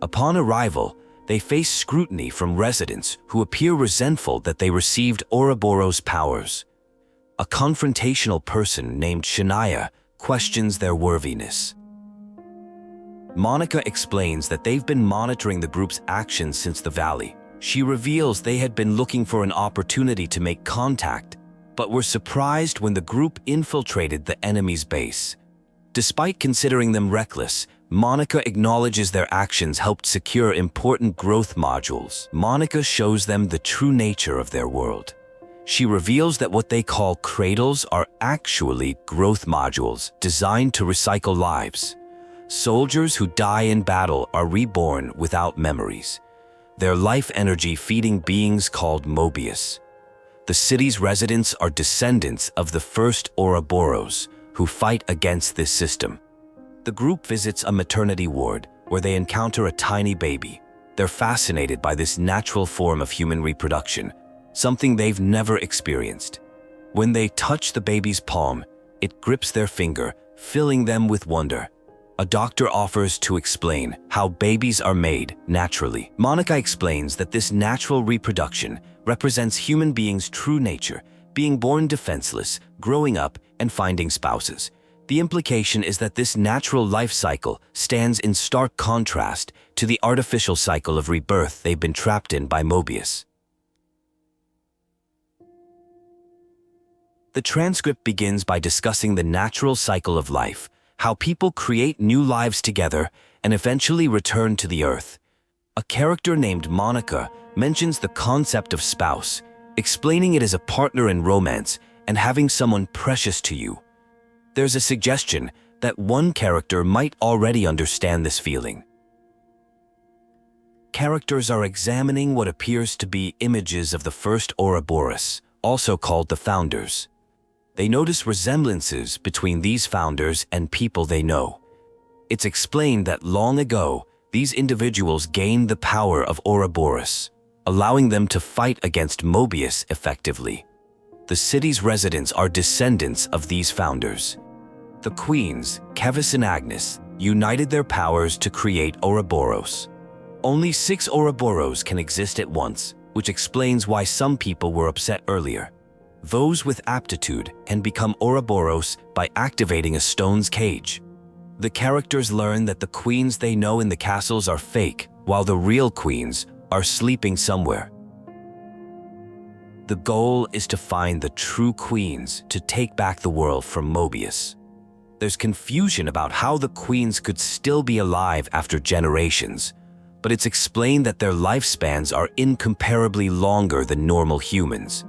Upon arrival, they face scrutiny from residents who appear resentful that they received Ouroboros' powers. A confrontational person named Shania questions their worthiness. Monica explains that they've been monitoring the group's actions since the valley. She reveals they had been looking for an opportunity to make contact, but were surprised when the group infiltrated the enemy's base. Despite considering them reckless, Monica acknowledges their actions helped secure important growth modules. Monica shows them the true nature of their world. She reveals that what they call cradles are actually growth modules designed to recycle lives. Soldiers who die in battle are reborn without memories, their life energy feeding beings called Mobius. The city's residents are descendants of the first Ouroboros, who fight against this system. The group visits a maternity ward where they encounter a tiny baby. They're fascinated by this natural form of human reproduction, something they've never experienced. When they touch the baby's palm, it grips their finger, filling them with wonder. A doctor offers to explain how babies are made naturally. Monica explains that this natural reproduction represents human beings' true nature, being born defenseless, growing up, and finding spouses. The implication is that this natural life cycle stands in stark contrast to the artificial cycle of rebirth they've been trapped in by Mobius. The transcript begins by discussing the natural cycle of life, how people create new lives together and eventually return to the earth. A character named Monica mentions the concept of spouse, explaining it as a partner in romance and having someone precious to you. There's a suggestion that one character might already understand this feeling. Characters are examining what appears to be images of the first Ouroboros, also called the Founders. They notice resemblances between these founders and people they know. It's explained that long ago, these individuals gained the power of Ouroboros, allowing them to fight against Mobius effectively. The city's residents are descendants of these founders. The queens, Keves and Agnus, united their powers to create Ouroboros. Only 6 Ouroboros can exist at once, which explains why some people were upset earlier. Those with aptitude can become Ouroboros by activating a stone's cage. The characters learn that the queens they know in the castles are fake, while the real queens are sleeping somewhere. The goal is to find the true queens to take back the world from Mobius. There's confusion about how the queens could still be alive after generations, but it's explained that their lifespans are incomparably longer than normal humans.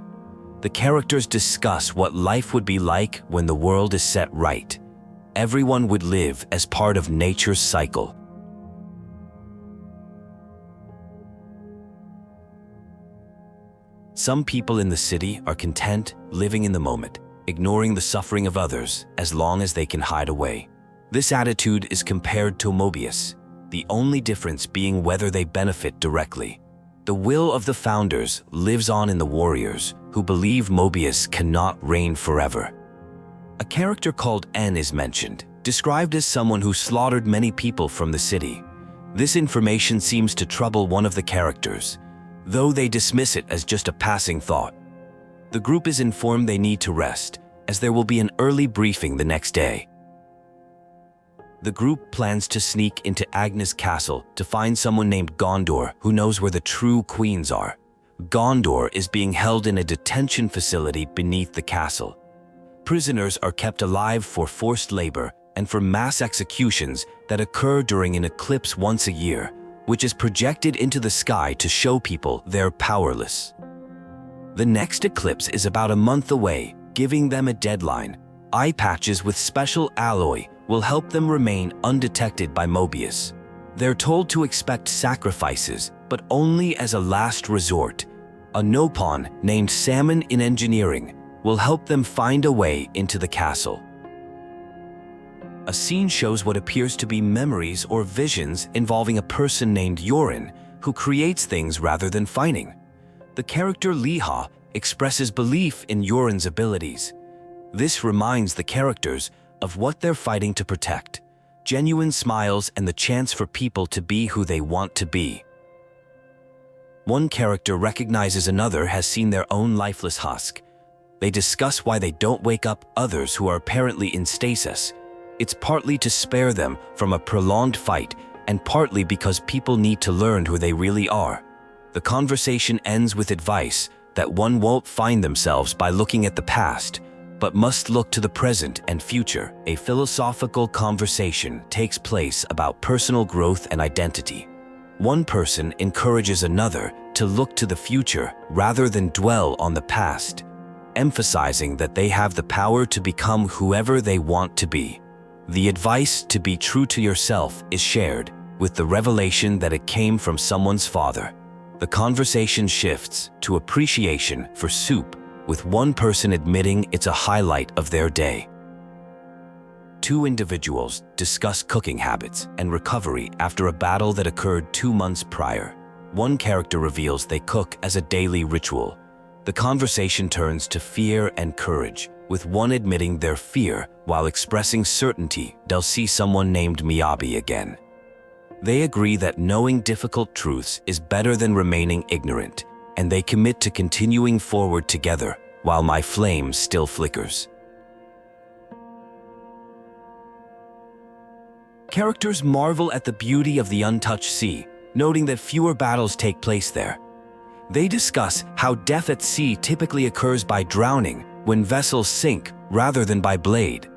The characters discuss what life would be like when the world is set right. Everyone would live as part of nature's cycle. Some people in the city are content living in the moment, ignoring the suffering of others as long as they can hide away. This attitude is compared to Mobius, the only difference being whether they benefit directly. The will of the founders lives on in the warriors, who believe Mobius cannot reign forever. A character called N is mentioned, described as someone who slaughtered many people from the city. This information seems to trouble one of the characters, though they dismiss it as just a passing thought. The group is informed they need to rest, as there will be an early briefing the next day. The group plans to sneak into Agnes' castle to find someone named Gondor who knows where the true queens are. Gondor is being held in a detention facility beneath the castle. Prisoners are kept alive for forced labor and for mass executions that occur during an eclipse once a year, which is projected into the sky to show people they're powerless. The next eclipse is about a month away, giving them a deadline. Eye patches with special alloy will help them remain undetected by Mobius. They're told to expect sacrifices, but only as a last resort. A Nopon named Salmon in Engineering will help them find a way into the castle. A scene shows what appears to be memories or visions involving a person named Yorin, who creates things rather than fighting. The character Liha expresses belief in Yorin's abilities. This reminds the characters of what they're fighting to protect: genuine smiles and the chance for people to be who they want to be. One character recognizes another has seen their own lifeless husk. They discuss why they don't wake up others who are apparently in stasis. It's partly to spare them from a prolonged fight, and partly because people need to learn who they really are. The conversation ends with advice that one won't find themselves by looking at the past, but must look to the present and future. A philosophical conversation takes place about personal growth and identity. One person encourages another to look to the future rather than dwell on the past, emphasizing that they have the power to become whoever they want to be. The advice to be true to yourself is shared, with the revelation that it came from someone's father. The conversation shifts to appreciation for soup, with one person admitting it's a highlight of their day. Two individuals discuss cooking habits and recovery after a battle that occurred 2 months prior. One character reveals they cook as a daily ritual. The conversation turns to fear and courage, with one admitting their fear while expressing certainty they'll see someone named Miyabi again. They agree that knowing difficult truths is better than remaining ignorant, and they commit to continuing forward together while my flame still flickers. Characters marvel at the beauty of the untouched sea, noting that fewer battles take place there. They discuss how death at sea typically occurs by drowning when vessels sink rather than by blade.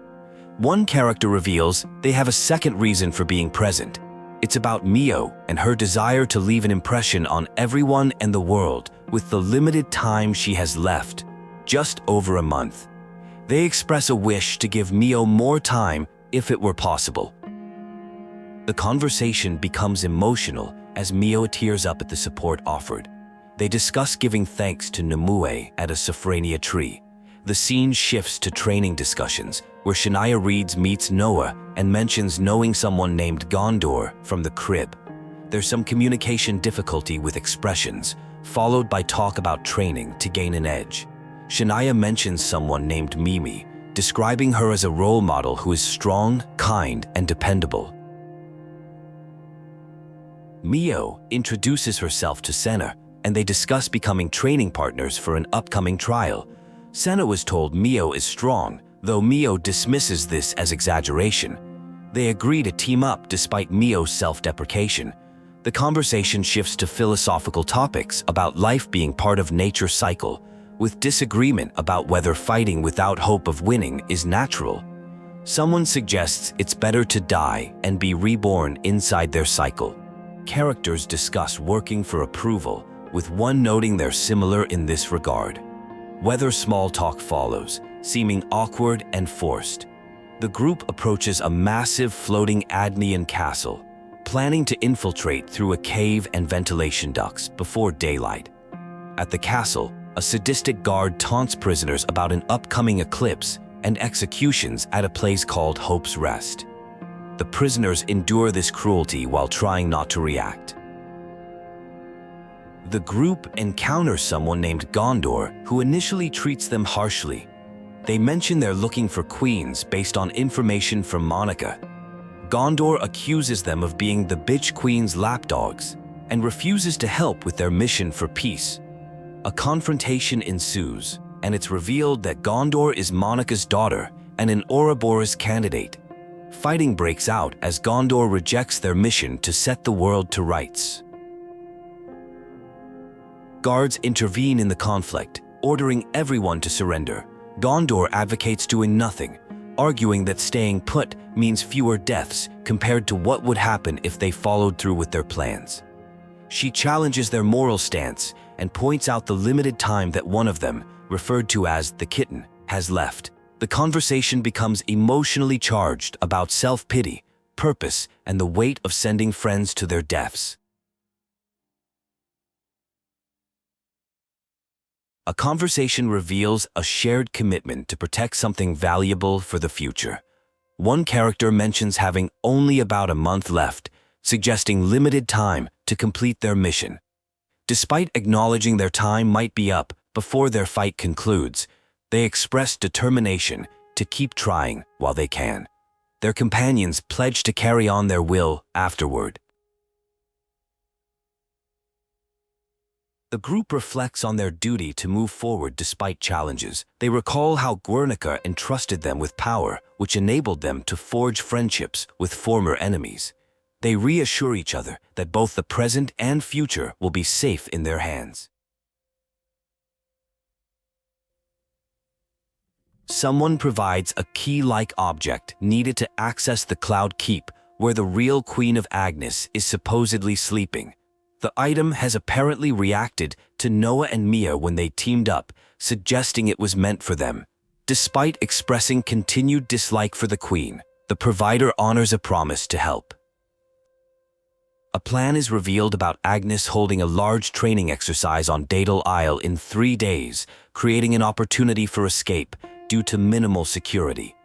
One character reveals they have a second reason for being present. It's about Mio and her desire to leave an impression on everyone and the world with the limited time she has left, just over a month. They express a wish to give Mio more time if it were possible. The conversation becomes emotional as Mio tears up at the support offered. They discuss giving thanks to Nimue at a Sophrania tree. The scene shifts to training discussions, where Shania Reeds meets Noah and mentions knowing someone named Gondor from the crib. There's some communication difficulty with expressions, followed by talk about training to gain an edge. Shania mentions someone named Mimi, describing her as a role model who is strong, kind, and dependable. Mio introduces herself to Sena, and they discuss becoming training partners for an upcoming trial. Sena was told Mio is strong, though Mio dismisses this as exaggeration. They agree to team up despite Mio's self-deprecation. The conversation shifts to philosophical topics about life being part of nature's cycle, with disagreement about whether fighting without hope of winning is natural. Someone suggests it's better to die and be reborn inside their cycle. Characters discuss working for approval, with one noting they're similar in this regard. Whether small talk follows, seeming awkward and forced. The group approaches a massive floating Agnian castle, planning to infiltrate through a cave and ventilation ducts before daylight. At the castle, a sadistic guard taunts prisoners about an upcoming eclipse and executions at a place called Hope's Rest. The prisoners endure this cruelty while trying not to react. The group encounters someone named Gondor, who initially treats them harshly. They mention they're looking for queens based on information from Monica. Gondor accuses them of being the bitch queen's lapdogs and refuses to help with their mission for peace. A confrontation ensues, and it's revealed that Gondor is Monica's daughter and an Ouroboros candidate. Fighting breaks out as Gondor rejects their mission to set the world to rights. Guards intervene in the conflict, ordering everyone to surrender. Gondor advocates doing nothing, arguing that staying put means fewer deaths compared to what would happen if they followed through with their plans. She challenges their moral stance and points out the limited time that one of them, referred to as the kitten, has left. The conversation becomes emotionally charged about self-pity, purpose, and the weight of sending friends to their deaths. A conversation reveals a shared commitment to protect something valuable for the future. One character mentions having only about a month left, suggesting limited time to complete their mission. Despite acknowledging their time might be up before their fight concludes, they express determination to keep trying while they can. Their companions pledge to carry on their will afterward. The group reflects on their duty to move forward despite challenges. They recall how Guernica entrusted them with power, which enabled them to forge friendships with former enemies. They reassure each other that both the present and future will be safe in their hands. Someone provides a key-like object needed to access the Cloud Keep, where the real Queen of Agnus is supposedly sleeping. The item has apparently reacted to Noah and Mia when they teamed up, suggesting it was meant for them. Despite expressing continued dislike for the Queen, the provider honors a promise to help. A plan is revealed about Agnus holding a large training exercise on Daedal Isle in 3 days, creating an opportunity for escape due to minimal security.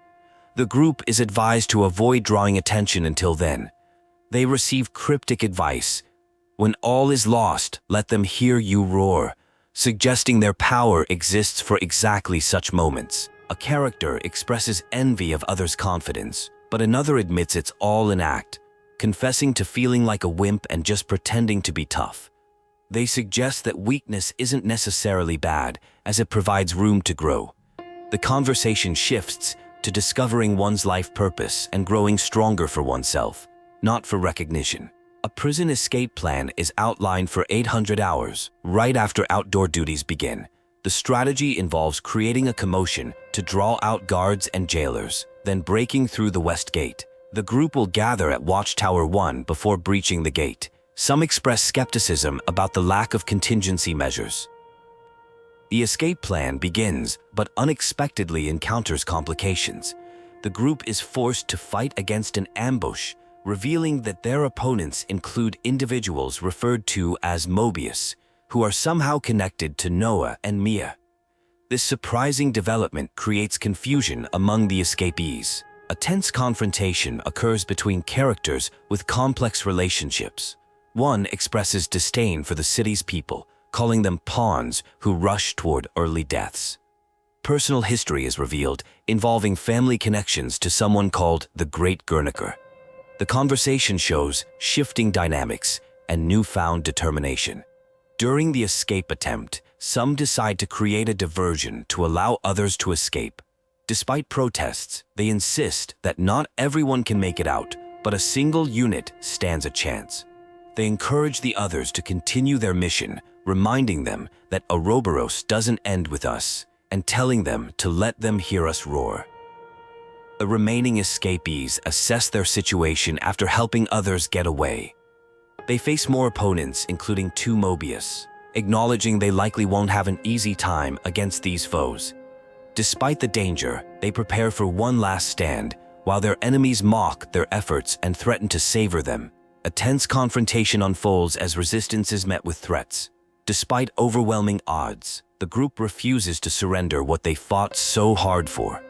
The group is advised to avoid drawing attention until then. They receive cryptic advice. When all is lost, let them hear you roar, suggesting their power exists for exactly such moments. A character expresses envy of others' confidence, but another admits it's all an act, confessing to feeling like a wimp and just pretending to be tough. They suggest that weakness isn't necessarily bad, as it provides room to grow. The conversation shifts to discovering one's life purpose and growing stronger for oneself, not for recognition. A prison escape plan is outlined for 800 hours, right after outdoor duties begin. The strategy involves creating a commotion to draw out guards and jailers, then breaking through the west gate. The group will gather at Watchtower 1 before breaching the gate. Some express skepticism about the lack of contingency measures. The escape plan begins, but unexpectedly encounters complications. The group is forced to fight against an ambush, revealing that their opponents include individuals referred to as Mobius, who are somehow connected to Noah and Mia. This surprising development creates confusion among the escapees. A tense confrontation occurs between characters with complex relationships. One expresses disdain for the city's people, calling them pawns who rush toward early deaths. Personal history is revealed, involving family connections to someone called the Great Guernica. The conversation shows shifting dynamics and newfound determination. During the escape attempt, some decide to create a diversion to allow others to escape. Despite protests, they insist that not everyone can make it out, but a single unit stands a chance. They encourage the others to continue their mission, reminding them that Oroboros doesn't end with us, and telling them to let them hear us roar. The remaining escapees assess their situation after helping others get away. They face more opponents, including 2 Mobius, acknowledging they likely won't have an easy time against these foes. Despite the danger, they prepare for one last stand, while their enemies mock their efforts and threaten to savor them. A tense confrontation unfolds as resistance is met with threats. Despite overwhelming odds, the group refuses to surrender what they fought so hard for.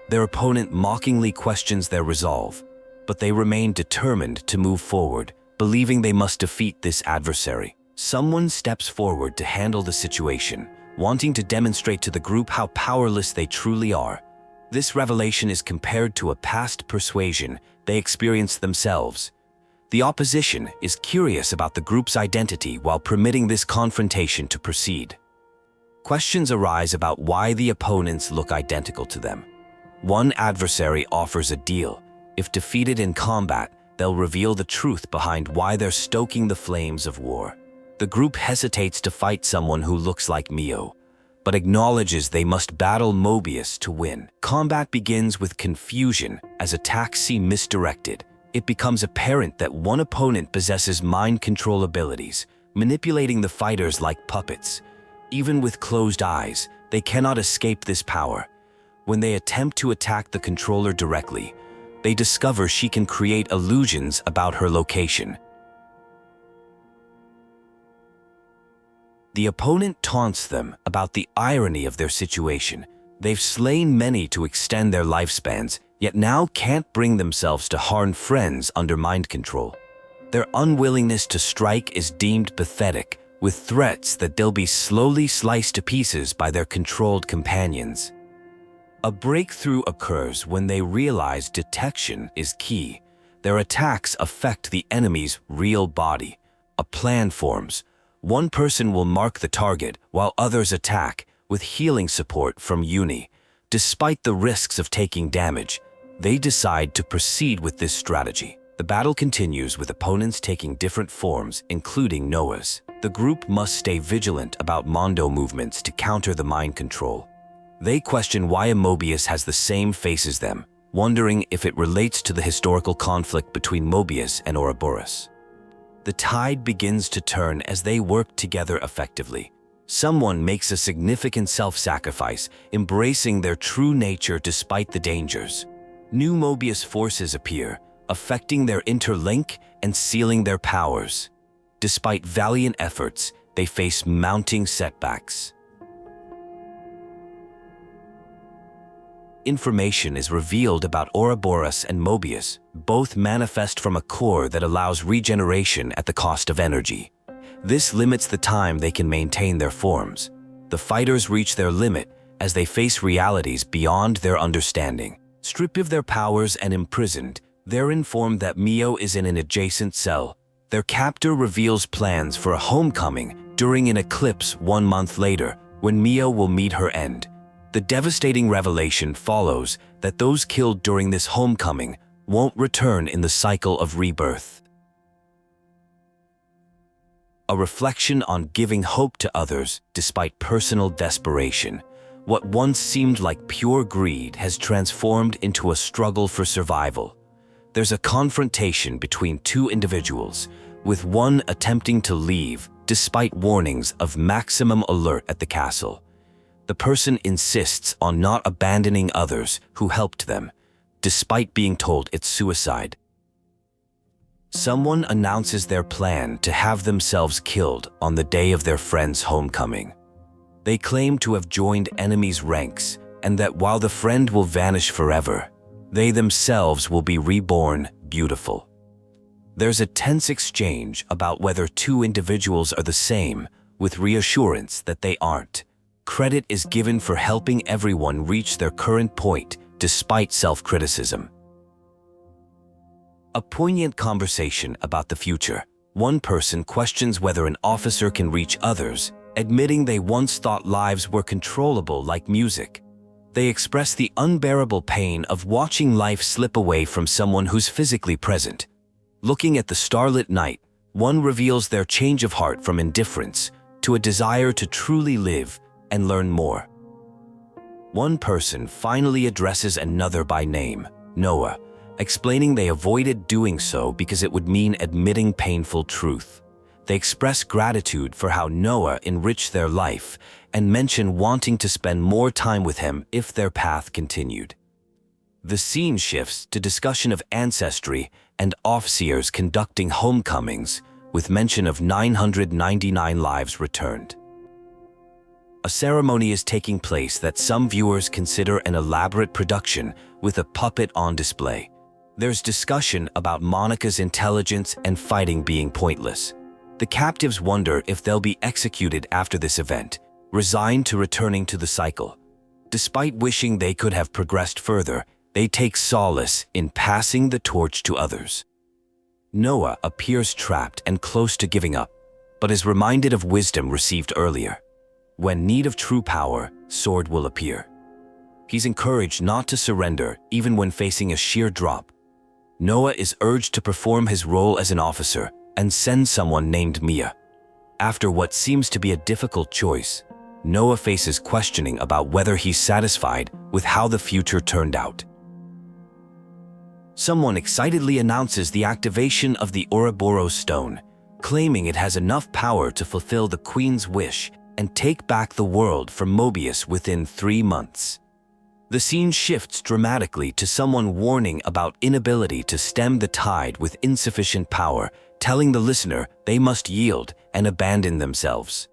Their opponent mockingly questions their resolve, but they remain determined to move forward, believing they must defeat this adversary. Someone steps forward to handle the situation, wanting to demonstrate to the group how powerless they truly are. This revelation is compared to a past persuasion they experienced themselves. The opposition is curious about the group's identity while permitting this confrontation to proceed. Questions arise about why the opponents look identical to them. One adversary offers a deal. If defeated in combat, they'll reveal the truth behind why they're stoking the flames of war. The group hesitates to fight someone who looks like Mio, but acknowledges they must battle Mobius to win. Combat begins with confusion as attacks seem misdirected. It becomes apparent that one opponent possesses mind control abilities, manipulating the fighters like puppets. Even with closed eyes, they cannot escape this power. When they attempt to attack the controller directly, they discover she can create illusions about her location. The opponent taunts them about the irony of their situation. They've slain many to extend their lifespans, yet now can't bring themselves to harm friends under mind control. Their unwillingness to strike is deemed pathetic, with threats that they'll be slowly sliced to pieces by their controlled companions. A breakthrough occurs when they realize detection is key. Their attacks affect the enemy's real body. A plan forms. One person will mark the target while others attack, with healing support from Eunie. Despite the risks of taking damage, they decide to proceed with this strategy. The battle continues with opponents taking different forms, including Noah's. The group must stay vigilant about Mondo movements to counter the mind control. They question why a Mobius has the same face as them, wondering if it relates to the historical conflict between Mobius and Ouroboros. The tide begins to turn as they work together effectively. Someone makes a significant self-sacrifice, embracing their true nature despite the dangers. New Mobius forces appear, affecting their interlink and sealing their powers. Despite valiant efforts, they face mounting setbacks. Information is revealed about Ouroboros and Mobius. Both manifest from a core that allows regeneration at the cost of energy. This limits the time they can maintain their forms. The fighters reach their limit as they face realities beyond their understanding. Stripped of their powers and imprisoned, they're informed that Mio is in an adjacent cell. Their captor reveals plans for a homecoming during an eclipse 1 month later, when Mio will meet her end. The devastating revelation follows that those killed during this homecoming won't return in the cycle of rebirth. A reflection on giving hope to others despite personal desperation. What once seemed like pure greed has transformed into a struggle for survival. There's a confrontation between two individuals, with one attempting to leave despite warnings of maximum alert at the castle. The person insists on not abandoning others who helped them, despite being told it's suicide. Someone announces their plan to have themselves killed on the day of their friend's homecoming. They claim to have joined enemies' ranks, and that while the friend will vanish forever, they themselves will be reborn beautiful. There's a tense exchange about whether two individuals are the same, with reassurance that they aren't. Credit is given for helping everyone reach their current point, despite self-criticism. A poignant conversation about the future. One person questions whether an officer can reach others, admitting they once thought lives were controllable like music. They express the unbearable pain of watching life slip away from someone who's physically present. Looking at the starlit night, one reveals their change of heart from indifference to a desire to truly live and learn more. One person finally addresses another by name, Noah, explaining they avoided doing so because it would mean admitting painful truth. They express gratitude for how Noah enriched their life and mention wanting to spend more time with him if their path continued. The scene shifts to discussion of ancestry and off-seers conducting homecomings, with mention of 999 lives returned. A ceremony is taking place that some viewers consider an elaborate production with a puppet on display. There's discussion about Monica's intelligence and fighting being pointless. The captives wonder if they'll be executed after this event, resigned to returning to the cycle. Despite wishing they could have progressed further, they take solace in passing the torch to others. Noah appears trapped and close to giving up, but is reminded of wisdom received earlier. When need of true power, sword will appear. He's encouraged not to surrender even when facing a sheer drop. Noah is urged to perform his role as an officer and send someone named Mia. After what seems to be a difficult choice, Noah faces questioning about whether he's satisfied with how the future turned out. Someone excitedly announces the activation of the Ouroboros stone, claiming it has enough power to fulfill the Queen's wish and take back the world from Mobius within 3 months. The scene shifts dramatically to someone warning about inability to stem the tide with insufficient power, telling the listener they must yield and abandon themselves.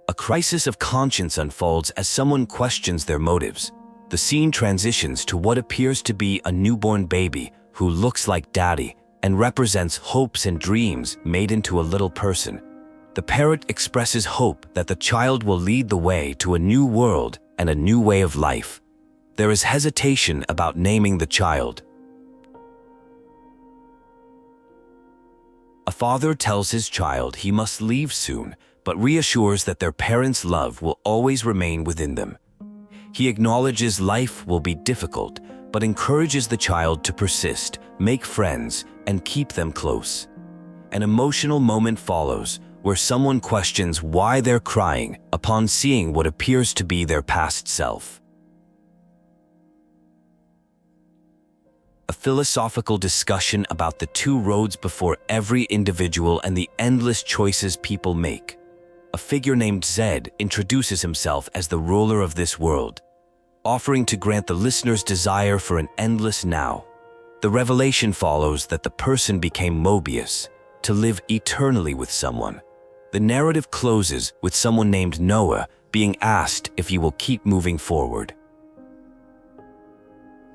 A crisis of conscience unfolds as someone questions their motives. The scene transitions to what appears to be a newborn baby who looks like daddy and represents hopes and dreams made into a little person. The parrot expresses hope that the child will lead the way to a new world and a new way of life. There is hesitation about naming the child. A father tells his child he must leave soon, but reassures that their parents' love will always remain within them. He acknowledges life will be difficult, but encourages the child to persist, make friends, and keep them close. An emotional moment follows, where someone questions why they're crying upon seeing what appears to be their past self. A philosophical discussion about the two roads before every individual and the endless choices people make. A figure named Zed introduces himself as the ruler of this world, offering to grant the listener's desire for an endless now. The revelation follows that the person became Mobius, to live eternally with someone. The narrative closes with someone named Noah being asked if he will keep moving forward.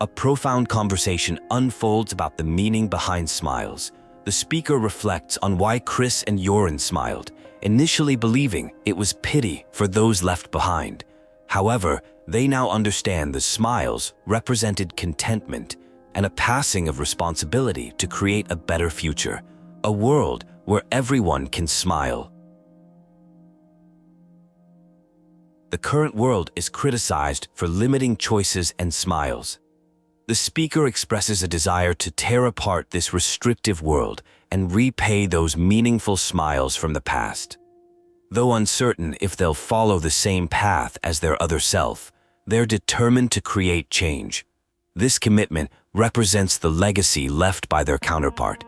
A profound conversation unfolds about the meaning behind smiles. The speaker reflects on why Chris and Yoren smiled, initially believing it was pity for those left behind. However, they now understand the smiles represented contentment and a passing of responsibility to create a better future, a world where everyone can smile. The current world is criticized for limiting choices and smiles. The speaker expresses a desire to tear apart this restrictive world and repay those meaningful smiles from the past. Though uncertain if they'll follow the same path as their other self, they're determined to create change. This commitment represents the legacy left by their counterpart.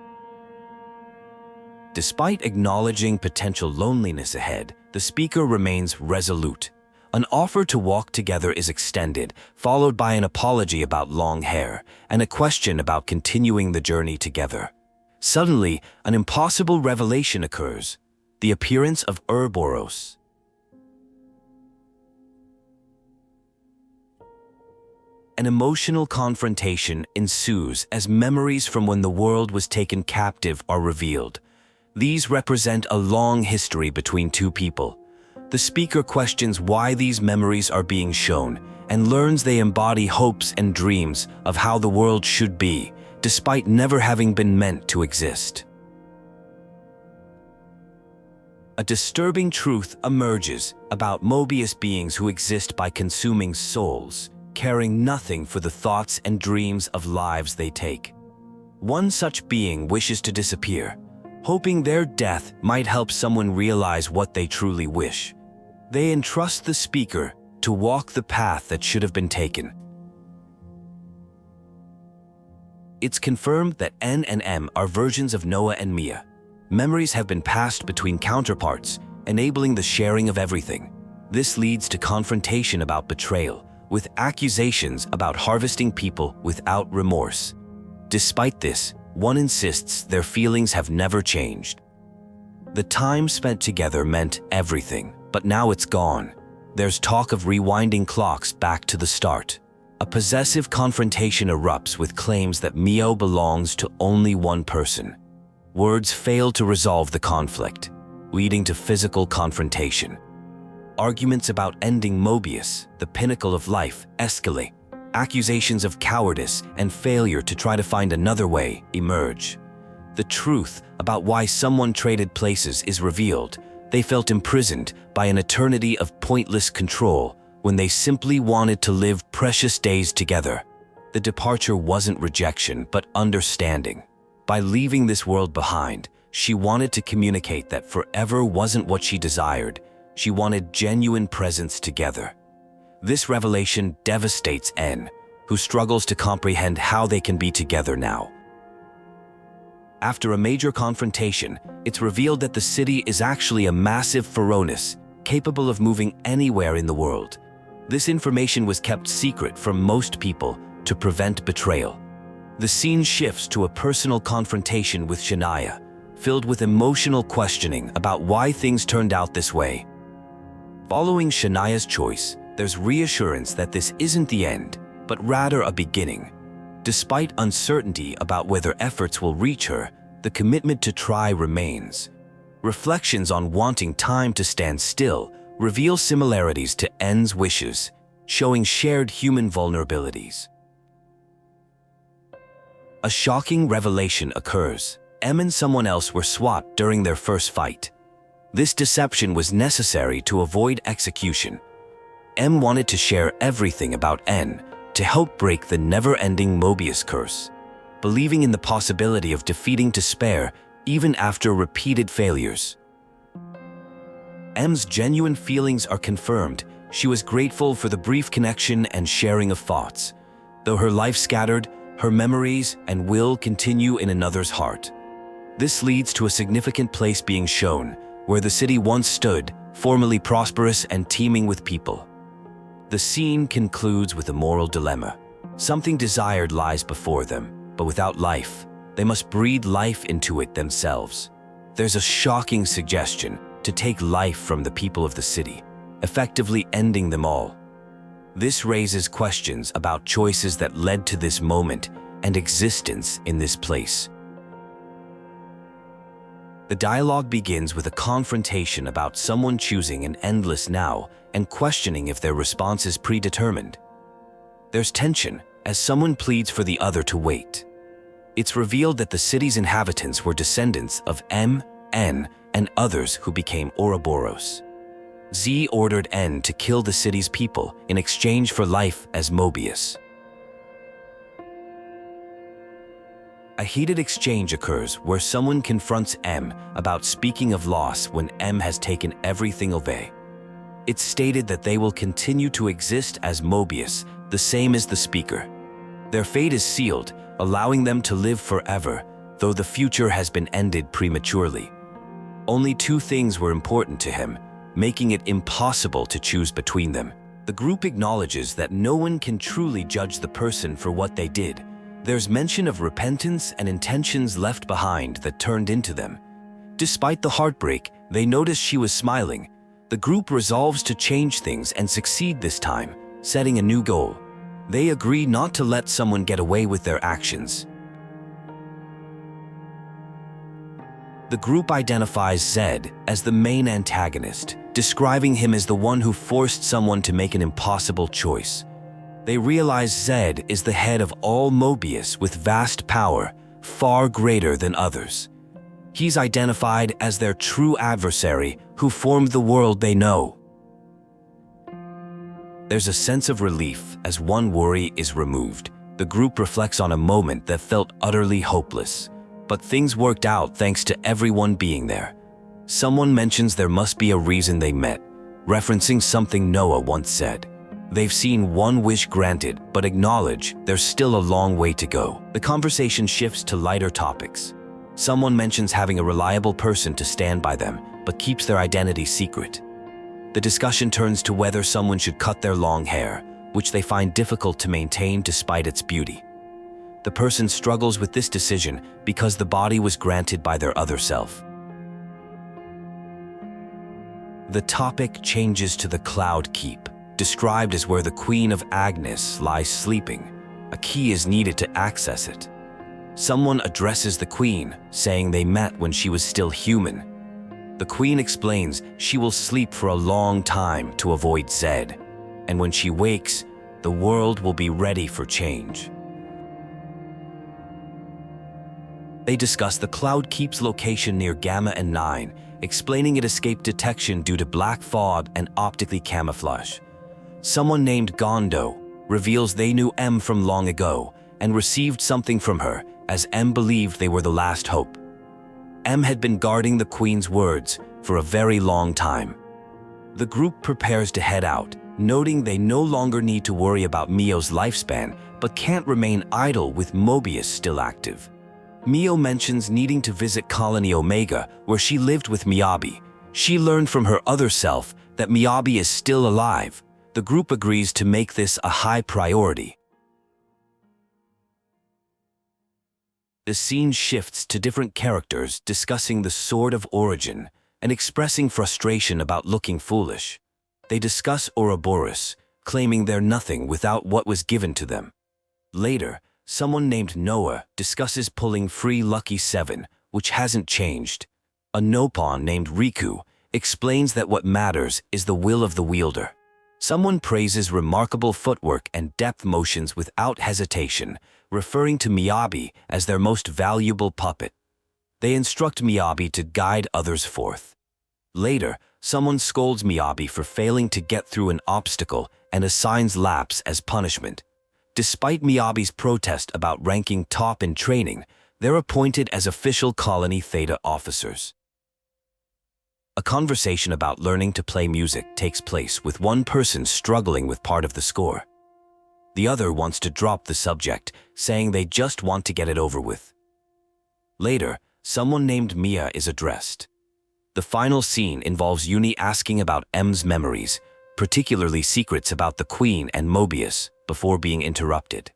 Despite acknowledging potential loneliness ahead, the speaker remains resolute. An offer to walk together is extended, followed by an apology about long hair and a question about continuing the journey together. Suddenly, an impossible revelation occurs: the appearance of Ouroboros. An emotional confrontation ensues as memories from when the world was taken captive are revealed. These represent a long history between two people. The speaker questions why these memories are being shown and learns they embody hopes and dreams of how the world should be, despite never having been meant to exist. A disturbing truth emerges about Mobius beings who exist by consuming souls, caring nothing for the thoughts and dreams of lives they take. One such being wishes to disappear, hoping their death might help someone realize what they truly wish. They entrust the speaker to walk the path that should have been taken. It's confirmed that N and M are versions of Noah and Mia. Memories have been passed between counterparts, enabling the sharing of everything. This leads to confrontation about betrayal, with accusations about harvesting people without remorse. Despite this, one insists their feelings have never changed. The time spent together meant everything, but now it's gone. There's talk of rewinding clocks back to the start. A possessive confrontation erupts with claims that Mio belongs to only one person. Words fail to resolve the conflict, leading to physical confrontation. Arguments about ending Mobius, the pinnacle of life, escalate. Accusations of cowardice and failure to try to find another way emerge. The truth about why someone traded places is revealed. They felt imprisoned by an eternity of pointless control when they simply wanted to live precious days together. The departure wasn't rejection, but understanding. By leaving this world behind, she wanted to communicate that forever wasn't what she desired. She wanted genuine presence together. This revelation devastates N, who struggles to comprehend how they can be together now. After a major confrontation, it's revealed that the city is actually a massive Ferronis, capable of moving anywhere in the world. This information was kept secret from most people to prevent betrayal. The scene shifts to a personal confrontation with Shania, filled with emotional questioning about why things turned out this way. Following Shania's choice, there's reassurance that this isn't the end, but rather a beginning. Despite uncertainty about whether efforts will reach her, the commitment to try remains. Reflections on wanting time to stand still reveal similarities to N's wishes, showing shared human vulnerabilities. A shocking revelation occurs. M and someone else were swapped during their first fight. This deception was necessary to avoid execution. M wanted to share everything about N to help break the never-ending Mobius curse, believing in the possibility of defeating despair even after repeated failures. M's genuine feelings are confirmed. She was grateful for the brief connection and sharing of thoughts. Though her life scattered, her memories and will continue in another's heart. This leads to a significant place being shown, where the city once stood, formerly prosperous and teeming with people. The scene concludes with a moral dilemma. Something desired lies before them, but without life, they must breathe life into it themselves. There's a shocking suggestion to take life from the people of the city, effectively ending them all. This raises questions about choices that led to this moment and existence in this place. The dialogue begins with a confrontation about someone choosing an endless now and questioning if their response is predetermined. There's tension as someone pleads for the other to wait. It's revealed that the city's inhabitants were descendants of M, N, and others who became Ouroboros. Z ordered N to kill the city's people in exchange for life as Mobius. A heated exchange occurs where someone confronts M about speaking of loss when M has taken everything away. It's stated that they will continue to exist as Mobius, the same as the speaker. Their fate is sealed, allowing them to live forever, though the future has been ended prematurely. Only two things were important to him, making it impossible to choose between them. The group acknowledges that no one can truly judge the person for what they did. There's mention of repentance and intentions left behind that turned into them. Despite the heartbreak, they notice she was smiling. The group resolves to change things and succeed this time, setting a new goal. They agree not to let someone get away with their actions. The group identifies Zed as the main antagonist, describing him as the one who forced someone to make an impossible choice. They realize Zed is the head of all Mobius with vast power, far greater than others. He's identified as their true adversary who formed the world they know. There's a sense of relief as one worry is removed. The group reflects on a moment that felt utterly hopeless, but things worked out thanks to everyone being there. Someone mentions there must be a reason they met, referencing something Noah once said. They've seen one wish granted, but acknowledge there's still a long way to go. The conversation shifts to lighter topics. Someone mentions having a reliable person to stand by them, but keeps their identity secret. The discussion turns to whether someone should cut their long hair, which they find difficult to maintain despite its beauty. The person struggles with this decision because the body was granted by their other self. The topic changes to the Cloud Keep, described as where the Queen of Agnus lies sleeping. A key is needed to access it. Someone addresses the Queen, saying they met when she was still human. The Queen explains she will sleep for a long time to avoid Zed, and when she wakes, the world will be ready for change. They discuss the Cloud Keep's location near Gamma and 9, explaining it escaped detection due to black fog and optically camouflage. Someone named Gondo reveals they knew M from long ago and received something from her, as M believed they were the last hope. M had been guarding the Queen's words for a very long time. The group prepares to head out, noting they no longer need to worry about Mio's lifespan, but can't remain idle with Mobius still active. Mio mentions needing to visit Colony Omega, where she lived with Miyabi. She learned from her other self that Miyabi is still alive. The group agrees to make this a high priority. The scene shifts to different characters discussing the Sword of Origin and expressing frustration about looking foolish. They discuss Ouroboros, claiming they're nothing without what was given to them. Later, someone named Noah discusses pulling free Lucky 7, which hasn't changed. A Nopon named Riku explains that what matters is the will of the wielder. Someone praises remarkable footwork and depth motions without hesitation, referring to Miyabi as their most valuable puppet. They instruct Miyabi to guide others forth. Later, someone scolds Miyabi for failing to get through an obstacle and assigns laps as punishment. Despite Miyabi's protest about ranking top in training, they're appointed as official Colony Theta officers. A conversation about learning to play music takes place with one person struggling with part of the score. The other wants to drop the subject, saying they just want to get it over with. Later, someone named Mia is addressed. The final scene involves Eunie asking about M's memories, particularly secrets about the Queen and Mobius, before being interrupted.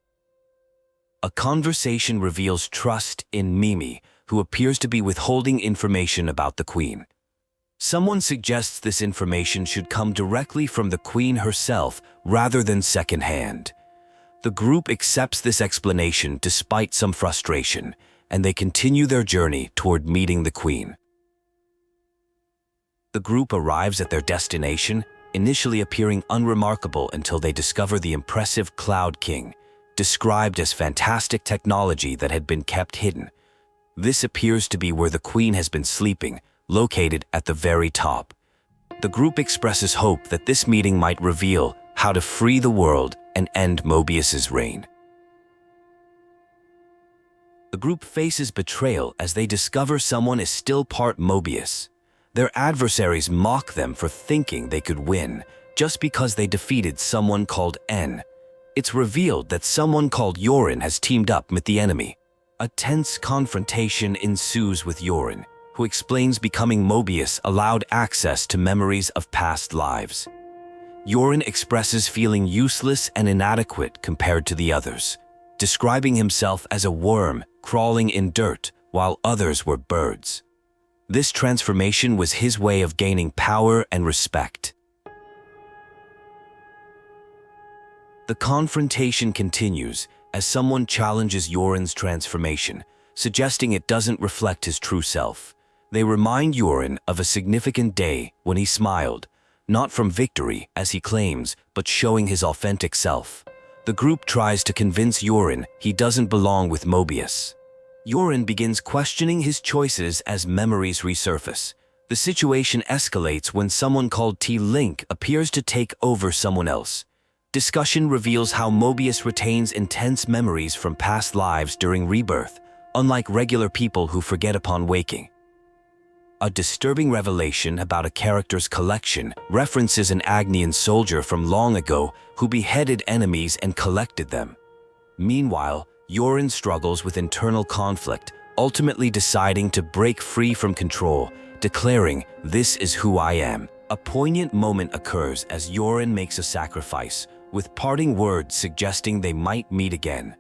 A conversation reveals trust in Mimi, who appears to be withholding information about the Queen. Someone suggests this information should come directly from the Queen herself rather than secondhand. The group accepts this explanation despite some frustration, and they continue their journey toward meeting the Queen. The group arrives at their destination, initially appearing unremarkable until they discover the impressive Cloud King, described as fantastic technology that had been kept hidden. This appears to be where the Queen has been sleeping, located at the very top. The group expresses hope that this meeting might reveal how to free the world and end Mobius's reign. The group faces betrayal as they discover someone is still part Mobius. Their adversaries mock them for thinking they could win just because they defeated someone called N. It's revealed that someone called Yorin has teamed up with the enemy. A tense confrontation ensues with Yorin, who explains becoming Mobius allowed access to memories of past lives. Yorin expresses feeling useless and inadequate compared to the others, describing himself as a worm crawling in dirt while others were birds. This transformation was his way of gaining power and respect. The confrontation continues as someone challenges Yorin's transformation, suggesting it doesn't reflect his true self. They remind Yorin of a significant day when he smiled, not from victory, as he claims, but showing his authentic self. The group tries to convince Yorin he doesn't belong with Mobius. Yorin begins questioning his choices as memories resurface. The situation escalates when someone called T-Link appears to take over someone else. Discussion reveals how Mobius retains intense memories from past lives during rebirth, unlike regular people who forget upon waking. A disturbing revelation about a character's collection references an Agnian soldier from long ago who beheaded enemies and collected them. Meanwhile, Yorin struggles with internal conflict, ultimately deciding to break free from control, declaring, "This is who I am." A poignant moment occurs as Yorin makes a sacrifice, with parting words suggesting they might meet again.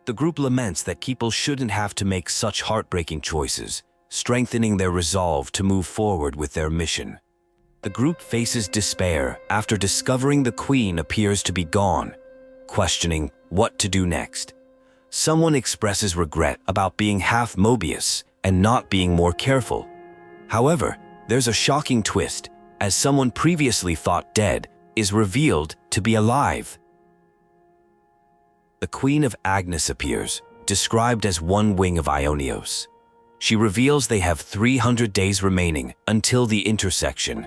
The group laments that people shouldn't have to make such heartbreaking choices, strengthening their resolve to move forward with their mission. The group faces despair after discovering the Queen appears to be gone, questioning what to do next. Someone expresses regret about being half Mobius and not being more careful. However, there's a shocking twist, as someone previously thought dead is revealed to be alive. The Queen of Agnus appears, described as one wing of Aionios. She reveals they have 300 days remaining until the intersection,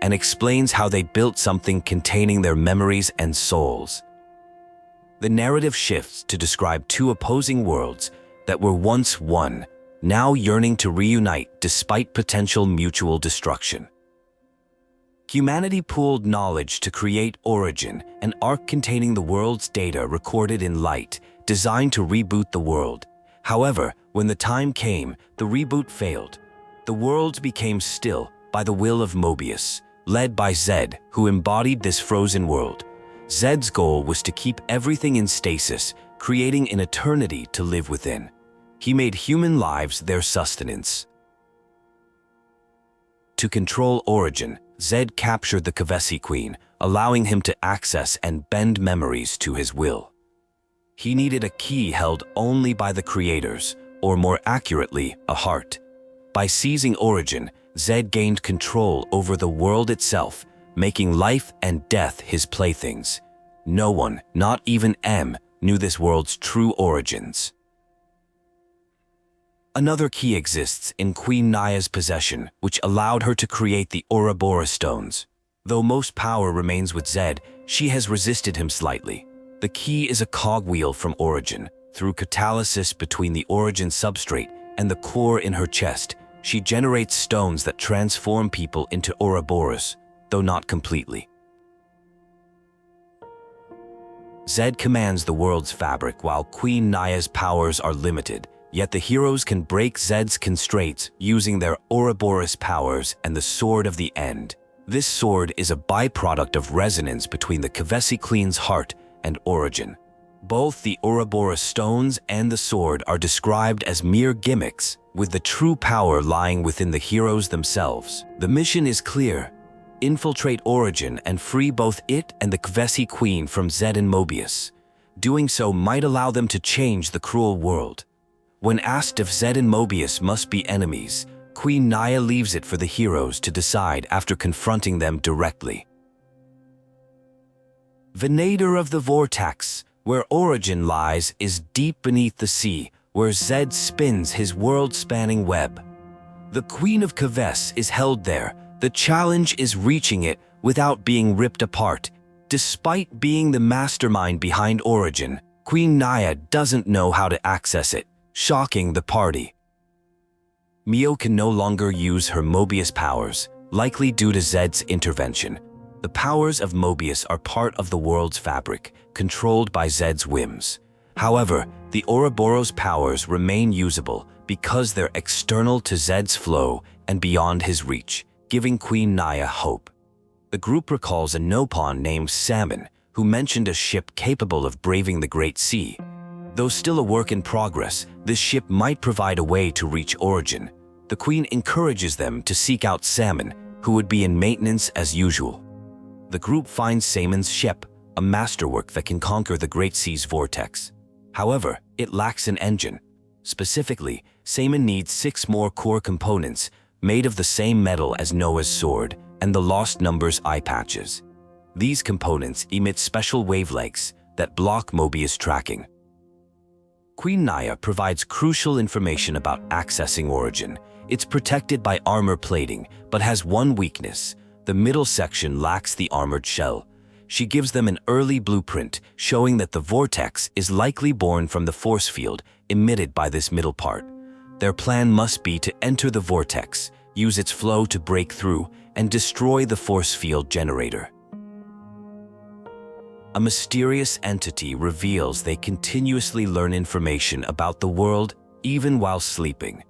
and explains how they built something containing their memories and souls. The narrative shifts to describe two opposing worlds that were once one, now yearning to reunite despite potential mutual destruction. Humanity pooled knowledge to create Origin, an arc containing the world's data recorded in light, designed to reboot the world. However, when the time came, the reboot failed. The world became still, by the will of Mobius, led by Zed, who embodied this frozen world. Zed's goal was to keep everything in stasis, creating an eternity to live within. He made human lives their sustenance. To control Origin, Zed captured the Kevesi queen, allowing him to access and bend memories to his will. He needed a key held only by the creators, or more accurately, a heart. By seizing Origin, Zed gained control over the world itself, making life and death his playthings. No one, not even M, knew this world's true origins. Another key exists in Queen Naya's possession, which allowed her to create the Ouroboros stones. Though most power remains with Zed, she has resisted him slightly. The key is a cogwheel from Origin. Through catalysis between the Origin substrate and the core in her chest, she generates stones that transform people into Ouroboros, though not completely. Zed commands the world's fabric while Queen Naya's powers are limited, yet the heroes can break Zed's constraints using their Ouroboros powers and the Sword of the End. This sword is a byproduct of resonance between the Kevesi Queen's heart and Origin. Both the Ouroboros stones and the sword are described as mere gimmicks, with the true power lying within the heroes themselves. The mission is clear: infiltrate Origin and free both it and the Kevesi Queen from Zed and Mobius. Doing so might allow them to change the cruel world. When asked if Zed and Mobius must be enemies, Queen Naya leaves it for the heroes to decide after confronting them directly. Venator of the Vortex, where Origin lies, is deep beneath the sea, where Zed spins his world-spanning web. The Queen of Kevesi is held there. The challenge is reaching it without being ripped apart. Despite being the mastermind behind Origin, Queen Naya doesn't know how to access it, shocking the party. Mio can no longer use her Mobius powers, likely due to Zed's intervention. The powers of Mobius are part of the world's fabric, controlled by Zed's whims. However, the Ouroboros powers remain usable because they're external to Zed's flow and beyond his reach, giving Queen Naya hope. The group recalls a Nopon named Salmon, who mentioned a ship capable of braving the Great Sea. Though still a work in progress, this ship might provide a way to reach Origin. The Queen encourages them to seek out Salmon, who would be in maintenance as usual. The group finds Salmon's ship, a masterwork that can conquer the Great Sea's vortex. However, it lacks an engine. Specifically, Salmon needs 6 more core components made of the same metal as Noah's sword and the Lost Numbers eye patches. These components emit special wavelengths that block Mobius tracking. Queen Naya provides crucial information about accessing Origin. It's protected by armor plating, but has one weakness. The middle section lacks the armored shell. She gives them an early blueprint showing that the vortex is likely born from the force field emitted by this middle part. Their plan must be to enter the vortex, use its flow to break through, and destroy the force field generator. A mysterious entity reveals they continuously learn information about the world even while sleeping.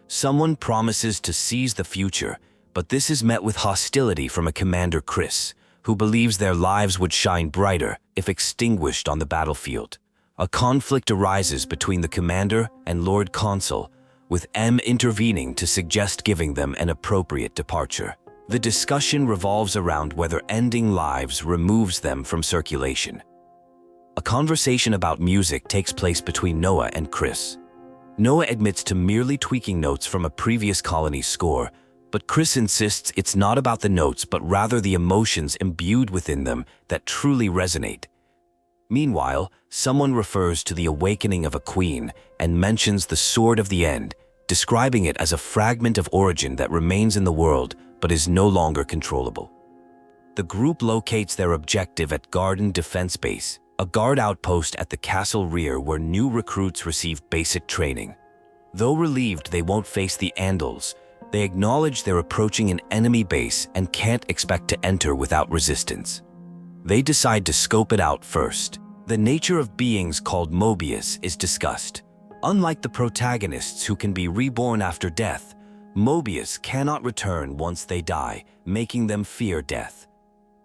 Someone promises to seize the future, but this is met with hostility from a Commander Chris, who believes their lives would shine brighter if extinguished on the battlefield. A conflict arises between the Commander and Lord Consul, with M intervening to suggest giving them an appropriate departure. The discussion revolves around whether ending lives removes them from circulation. A conversation about music takes place between Noah and Chris. Noah admits to merely tweaking notes from a previous Colonies score, but Chris insists it's not about the notes but rather the emotions imbued within them that truly resonate. Meanwhile, someone refers to the awakening of a queen and mentions the Sword of the End, describing it as a fragment of Origin that remains in the world but is no longer controllable. The group locates their objective at Garden Defense Base, a guard outpost at the castle rear where new recruits receive basic training. Though relieved they won't face the Andals, they acknowledge they're approaching an enemy base and can't expect to enter without resistance. They decide to scope it out first. The nature of beings called Mobius is discussed. Unlike the protagonists who can be reborn after death, Mobius cannot return once they die, making them fear death.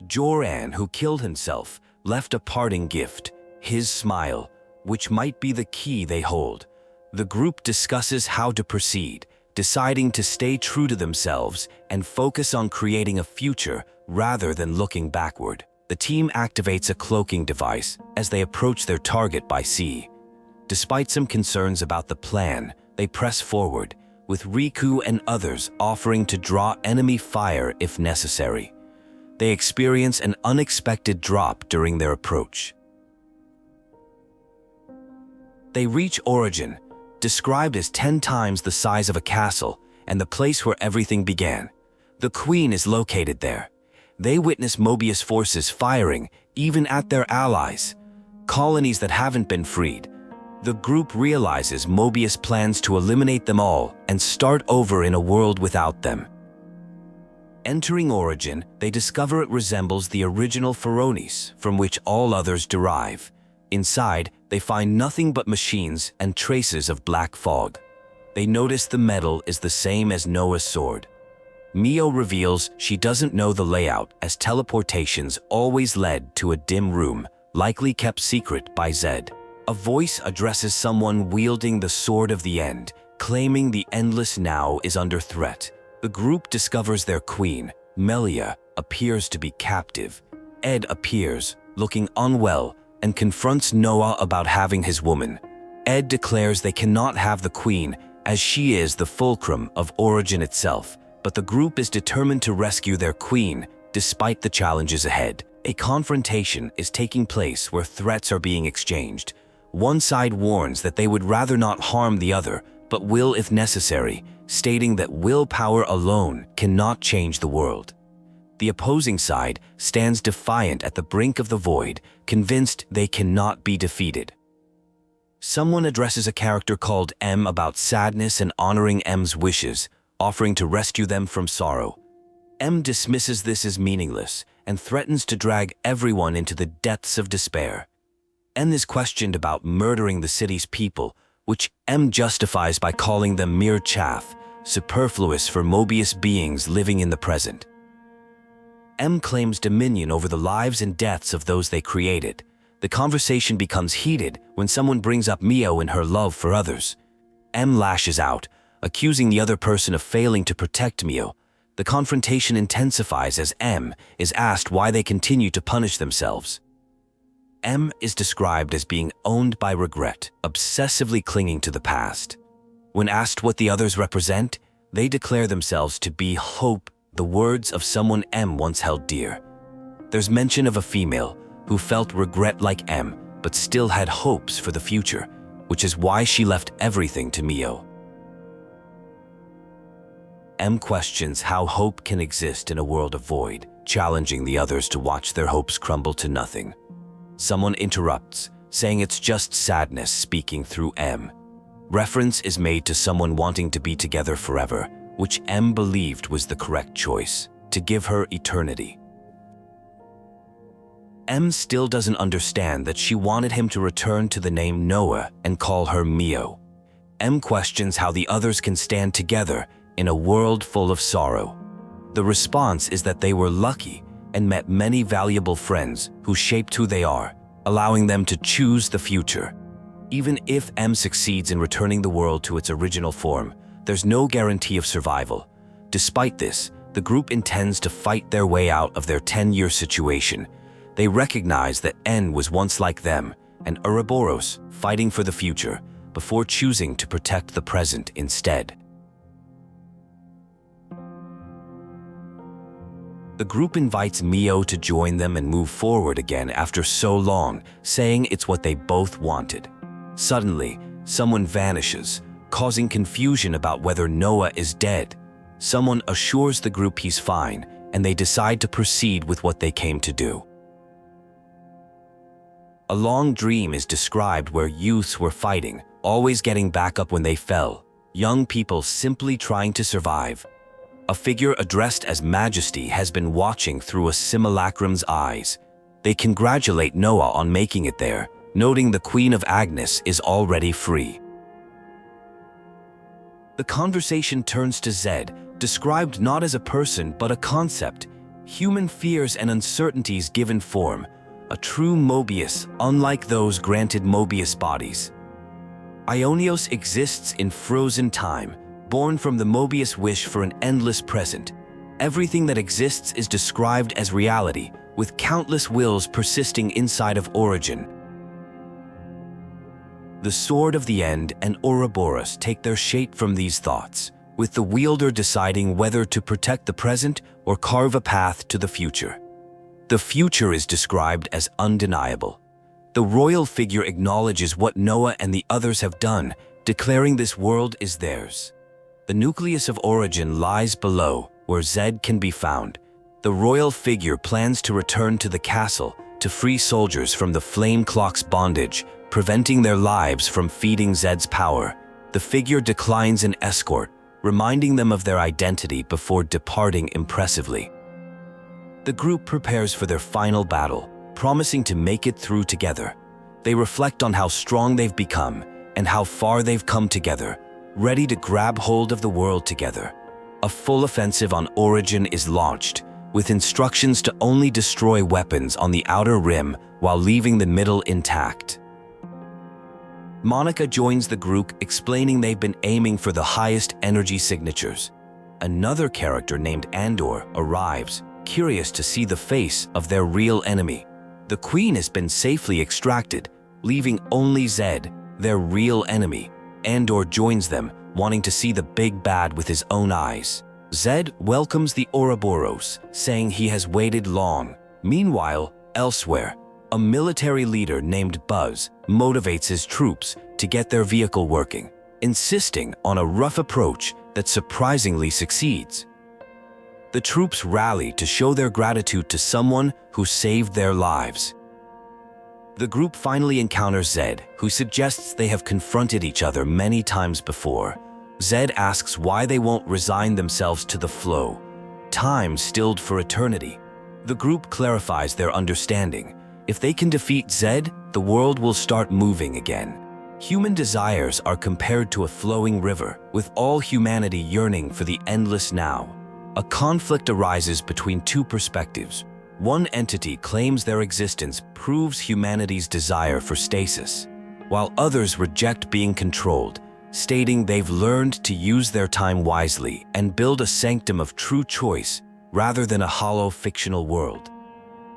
Joran, who killed himself, left a parting gift, his smile, which might be the key they hold. The group discusses how to proceed, deciding to stay true to themselves and focus on creating a future rather than looking backward. The team activates a cloaking device as they approach their target by sea. Despite some concerns about the plan, they press forward, with Riku and others offering to draw enemy fire if necessary. They experience an unexpected drop during their approach. They reach Origin, described as 10 times the size of a castle and the place where everything began. The Queen is located there. They witness Mobius forces firing, even at their allies, colonies that haven't been freed. The group realizes Mobius plans to eliminate them all and start over in a world without them. Entering Origin, they discover it resembles the original Ferronis, from which all others derive. Inside, they find nothing but machines and traces of black fog. They notice the metal is the same as Noah's sword. Mio reveals she doesn't know the layout, as teleportations always led to a dim room, likely kept secret by Zed. A voice addresses someone wielding the Sword of the End, claiming the Endless Now is under threat. The group discovers their queen, Melia, appears to be captive. Ed appears, looking unwell, and confronts Noah about having his woman. Ed declares they cannot have the queen, as she is the fulcrum of Origin itself, but the group is determined to rescue their queen, despite the challenges ahead. A confrontation is taking place where threats are being exchanged. One side warns that they would rather not harm the other, but will if necessary, stating that willpower alone cannot change the world. The opposing side stands defiant at the brink of the void, convinced they cannot be defeated. Someone addresses a character called M about sadness and honoring M's wishes, offering to rescue them from sorrow. M dismisses this as meaningless and threatens to drag everyone into the depths of despair. N is questioned about murdering the city's people, which M justifies by calling them mere chaff, superfluous for Mobius beings living in the present. M claims dominion over the lives and deaths of those they created. The conversation becomes heated when someone brings up Mio and her love for others. M lashes out, accusing the other person of failing to protect Mio. The confrontation intensifies as M is asked why they continue to punish themselves. M is described as being owned by regret, obsessively clinging to the past. When asked what the others represent, they declare themselves to be hope, the words of someone M once held dear. There's mention of a female who felt regret like M, but still had hopes for the future, which is why she left everything to Mio. M questions how hope can exist in a world of void, challenging the others to watch their hopes crumble to nothing. Someone interrupts, saying it's just sadness speaking through M. Reference is made to someone wanting to be together forever, which M believed was the correct choice, to give her eternity. M still doesn't understand that she wanted him to return to the name Noah and call her Mio. M questions how the others can stand together in a world full of sorrow. The response is that they were lucky and met many valuable friends who shaped who they are, allowing them to choose the future. Even if M succeeds in returning the world to its original form, there's no guarantee of survival. Despite this, the group intends to fight their way out of their 10-year situation. They recognize that N was once like them, and Ouroboros fighting for the future, before choosing to protect the present instead. The group invites Mio to join them and move forward again after so long, saying it's what they both wanted. Suddenly, someone vanishes, causing confusion about whether Noah is dead. Someone assures the group he's fine, and they decide to proceed with what they came to do. A long dream is described where youths were fighting, always getting back up when they fell, young people simply trying to survive. A figure addressed as Majesty has been watching through a simulacrum's eyes. They congratulate Noah on making it there, noting the Queen of Agnus is already free. The conversation turns to Zed, described not as a person but a concept, human fears and uncertainties given form, a true Mobius, unlike those granted Mobius bodies. Aionios exists in frozen time, born from the Mobius wish for an endless present. Everything that exists is described as reality, with countless wills persisting inside of origin. The Sword of the End and Oroboros take their shape from these thoughts, with the wielder deciding whether to protect the present or carve a path to the future. The future is described as undeniable. The royal figure acknowledges what Noah and the others have done, declaring this world is theirs. The nucleus of origin lies below, where Zed can be found. The royal figure plans to return to the castle to free soldiers from the flame clock's bondage, preventing their lives from feeding Zed's power. The figure declines an escort, reminding them of their identity before departing impressively. The group prepares for their final battle, promising to make it through together. They reflect on how strong they've become and how far they've come together, ready to grab hold of the world together. A full offensive on Origin is launched, with instructions to only destroy weapons on the outer rim while leaving the middle intact. Monica joins the group, explaining they've been aiming for the highest energy signatures. Another character named Andor arrives, curious to see the face of their real enemy. The Queen has been safely extracted, leaving only Zed, their real enemy. Andor joins them, wanting to see the big bad with his own eyes. Zed welcomes the Ouroboros, saying he has waited long. Meanwhile, elsewhere, a military leader named Buzz motivates his troops to get their vehicle working, insisting on a rough approach that surprisingly succeeds. The troops rally to show their gratitude to someone who saved their lives. The group finally encounters Zed, who suggests they have confronted each other many times before. Zed asks why they won't resign themselves to the flow, time stilled for eternity. The group clarifies their understanding. If they can defeat Zed, the world will start moving again. Human desires are compared to a flowing river, with all humanity yearning for the endless now. A conflict arises between two perspectives. One entity claims their existence proves humanity's desire for stasis, while others reject being controlled, stating they've learned to use their time wisely and build a sanctum of true choice rather than a hollow fictional world.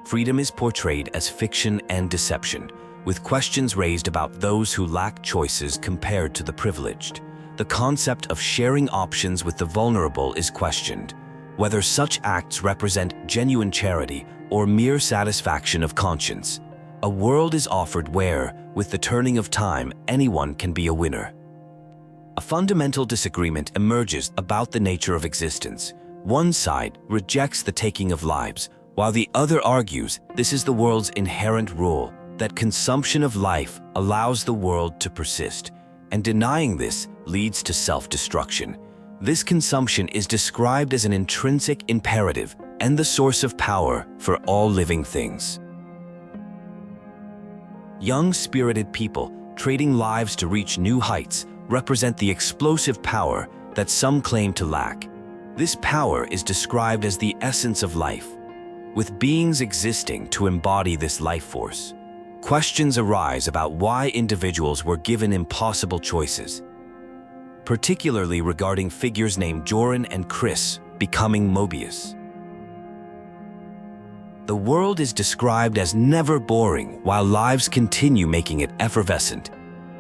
Freedom is portrayed as fiction and deception, with questions raised about those who lack choices compared to the privileged. The concept of sharing options with the vulnerable is questioned, whether such acts represent genuine charity or mere satisfaction of conscience. A world is offered where, with the turning of time, anyone can be a winner. A fundamental disagreement emerges about the nature of existence. One side rejects the taking of lives, while the other argues this is the world's inherent rule, that consumption of life allows the world to persist, and denying this leads to self-destruction. This consumption is described as an intrinsic imperative and the source of power for all living things. Young, spirited people trading lives to reach new heights represent the explosive power that some claim to lack. This power is described as the essence of life, with beings existing to embody this life force. Questions arise about why individuals were given impossible choices, particularly regarding figures named Joran and Chris becoming Mobius. The world is described as never boring, while lives continue making it effervescent.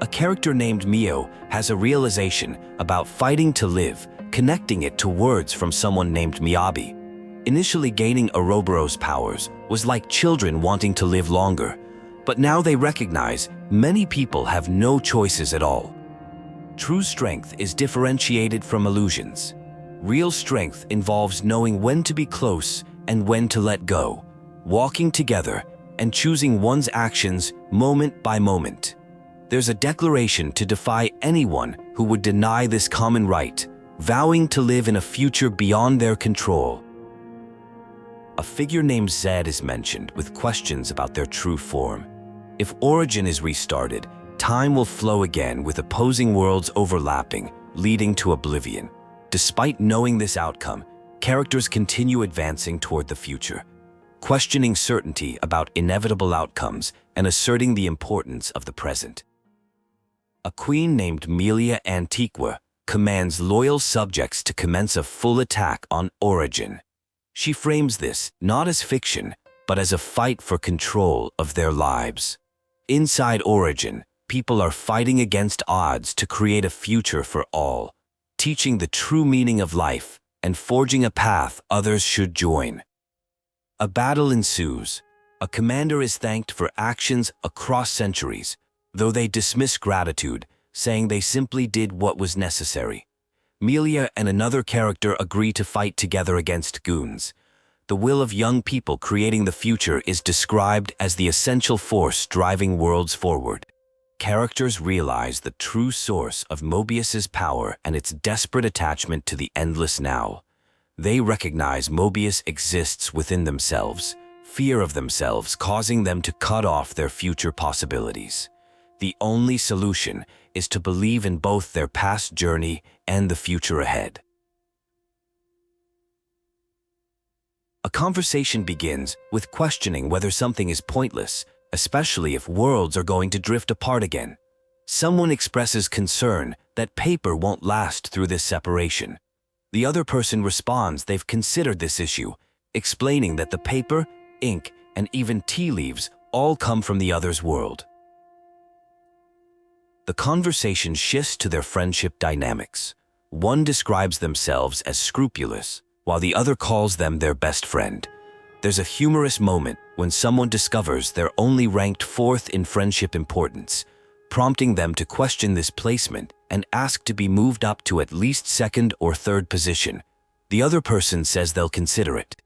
A character named Mio has a realization about fighting to live, connecting it to words from someone named Miyabi. Initially gaining Ouroboros powers was like children wanting to live longer, but now they recognize many people have no choices at all. True strength is differentiated from illusions. Real strength involves knowing when to be close and when to let go, walking together and choosing one's actions moment by moment. There's a declaration to defy anyone who would deny this common right, vowing to live in a future beyond their control. A figure named Zed is mentioned with questions about their true form. If Origin is restarted, time will flow again with opposing worlds overlapping, leading to oblivion. Despite knowing this outcome, characters continue advancing toward the future, questioning certainty about inevitable outcomes and asserting the importance of the present. A queen named Melia Antiqua commands loyal subjects to commence a full attack on Origin. She frames this not as fiction, but as a fight for control of their lives. Inside Origin, people are fighting against odds to create a future for all, teaching the true meaning of life and forging a path others should join. A battle ensues. A commander is thanked for actions across centuries, though they dismiss gratitude, saying they simply did what was necessary. Melia and another character agree to fight together against goons. The will of young people creating the future is described as the essential force driving worlds forward. Characters realize the true source of Mobius's power and its desperate attachment to the endless now. They recognize Mobius exists within themselves, fear of themselves causing them to cut off their future possibilities. The only solution is to believe in both their past journey and the future ahead. A conversation begins with questioning whether something is pointless, especially if worlds are going to drift apart again. Someone expresses concern that paper won't last through this separation. The other person responds they've considered this issue, explaining that the paper, ink, and even tea leaves all come from the other's world. The conversation shifts to their friendship dynamics. One describes themselves as scrupulous, while the other calls them their best friend. There's a humorous moment when someone discovers they're only ranked 4th in friendship importance, prompting them to question this placement and ask to be moved up to at least 2nd or 3rd position. The other person says they'll consider it.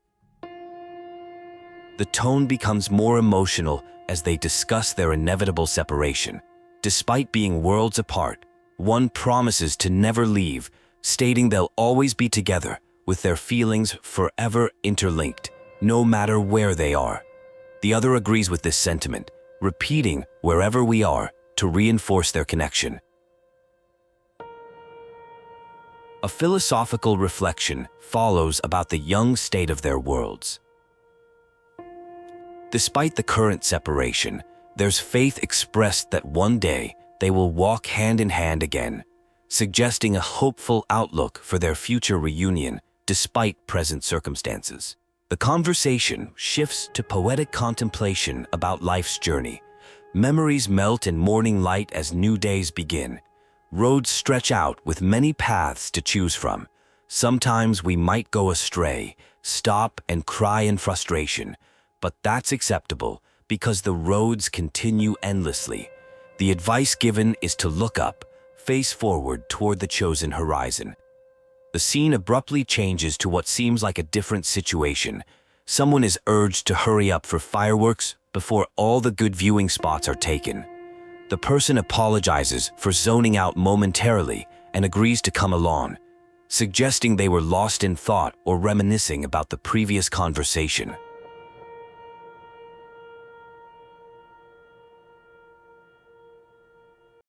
The tone becomes more emotional as they discuss their inevitable separation. Despite being worlds apart, one promises to never leave, stating they'll always be together, with their feelings forever interlinked, no matter where they are. The other agrees with this sentiment, repeating wherever we are to reinforce their connection. A philosophical reflection follows about the young state of their worlds. Despite the current separation, there's faith expressed that one day they will walk hand in hand again, suggesting a hopeful outlook for their future reunion despite present circumstances. The conversation shifts to poetic contemplation about life's journey. Memories melt in morning light as new days begin. Roads stretch out with many paths to choose from. Sometimes we might go astray, stop and cry in frustration, but that's acceptable because the roads continue endlessly. The advice given is to look up, face forward toward the chosen horizon. The scene abruptly changes to what seems like a different situation. Someone is urged to hurry up for fireworks before all the good viewing spots are taken. The person apologizes for zoning out momentarily and agrees to come along, suggesting they were lost in thought or reminiscing about the previous conversation.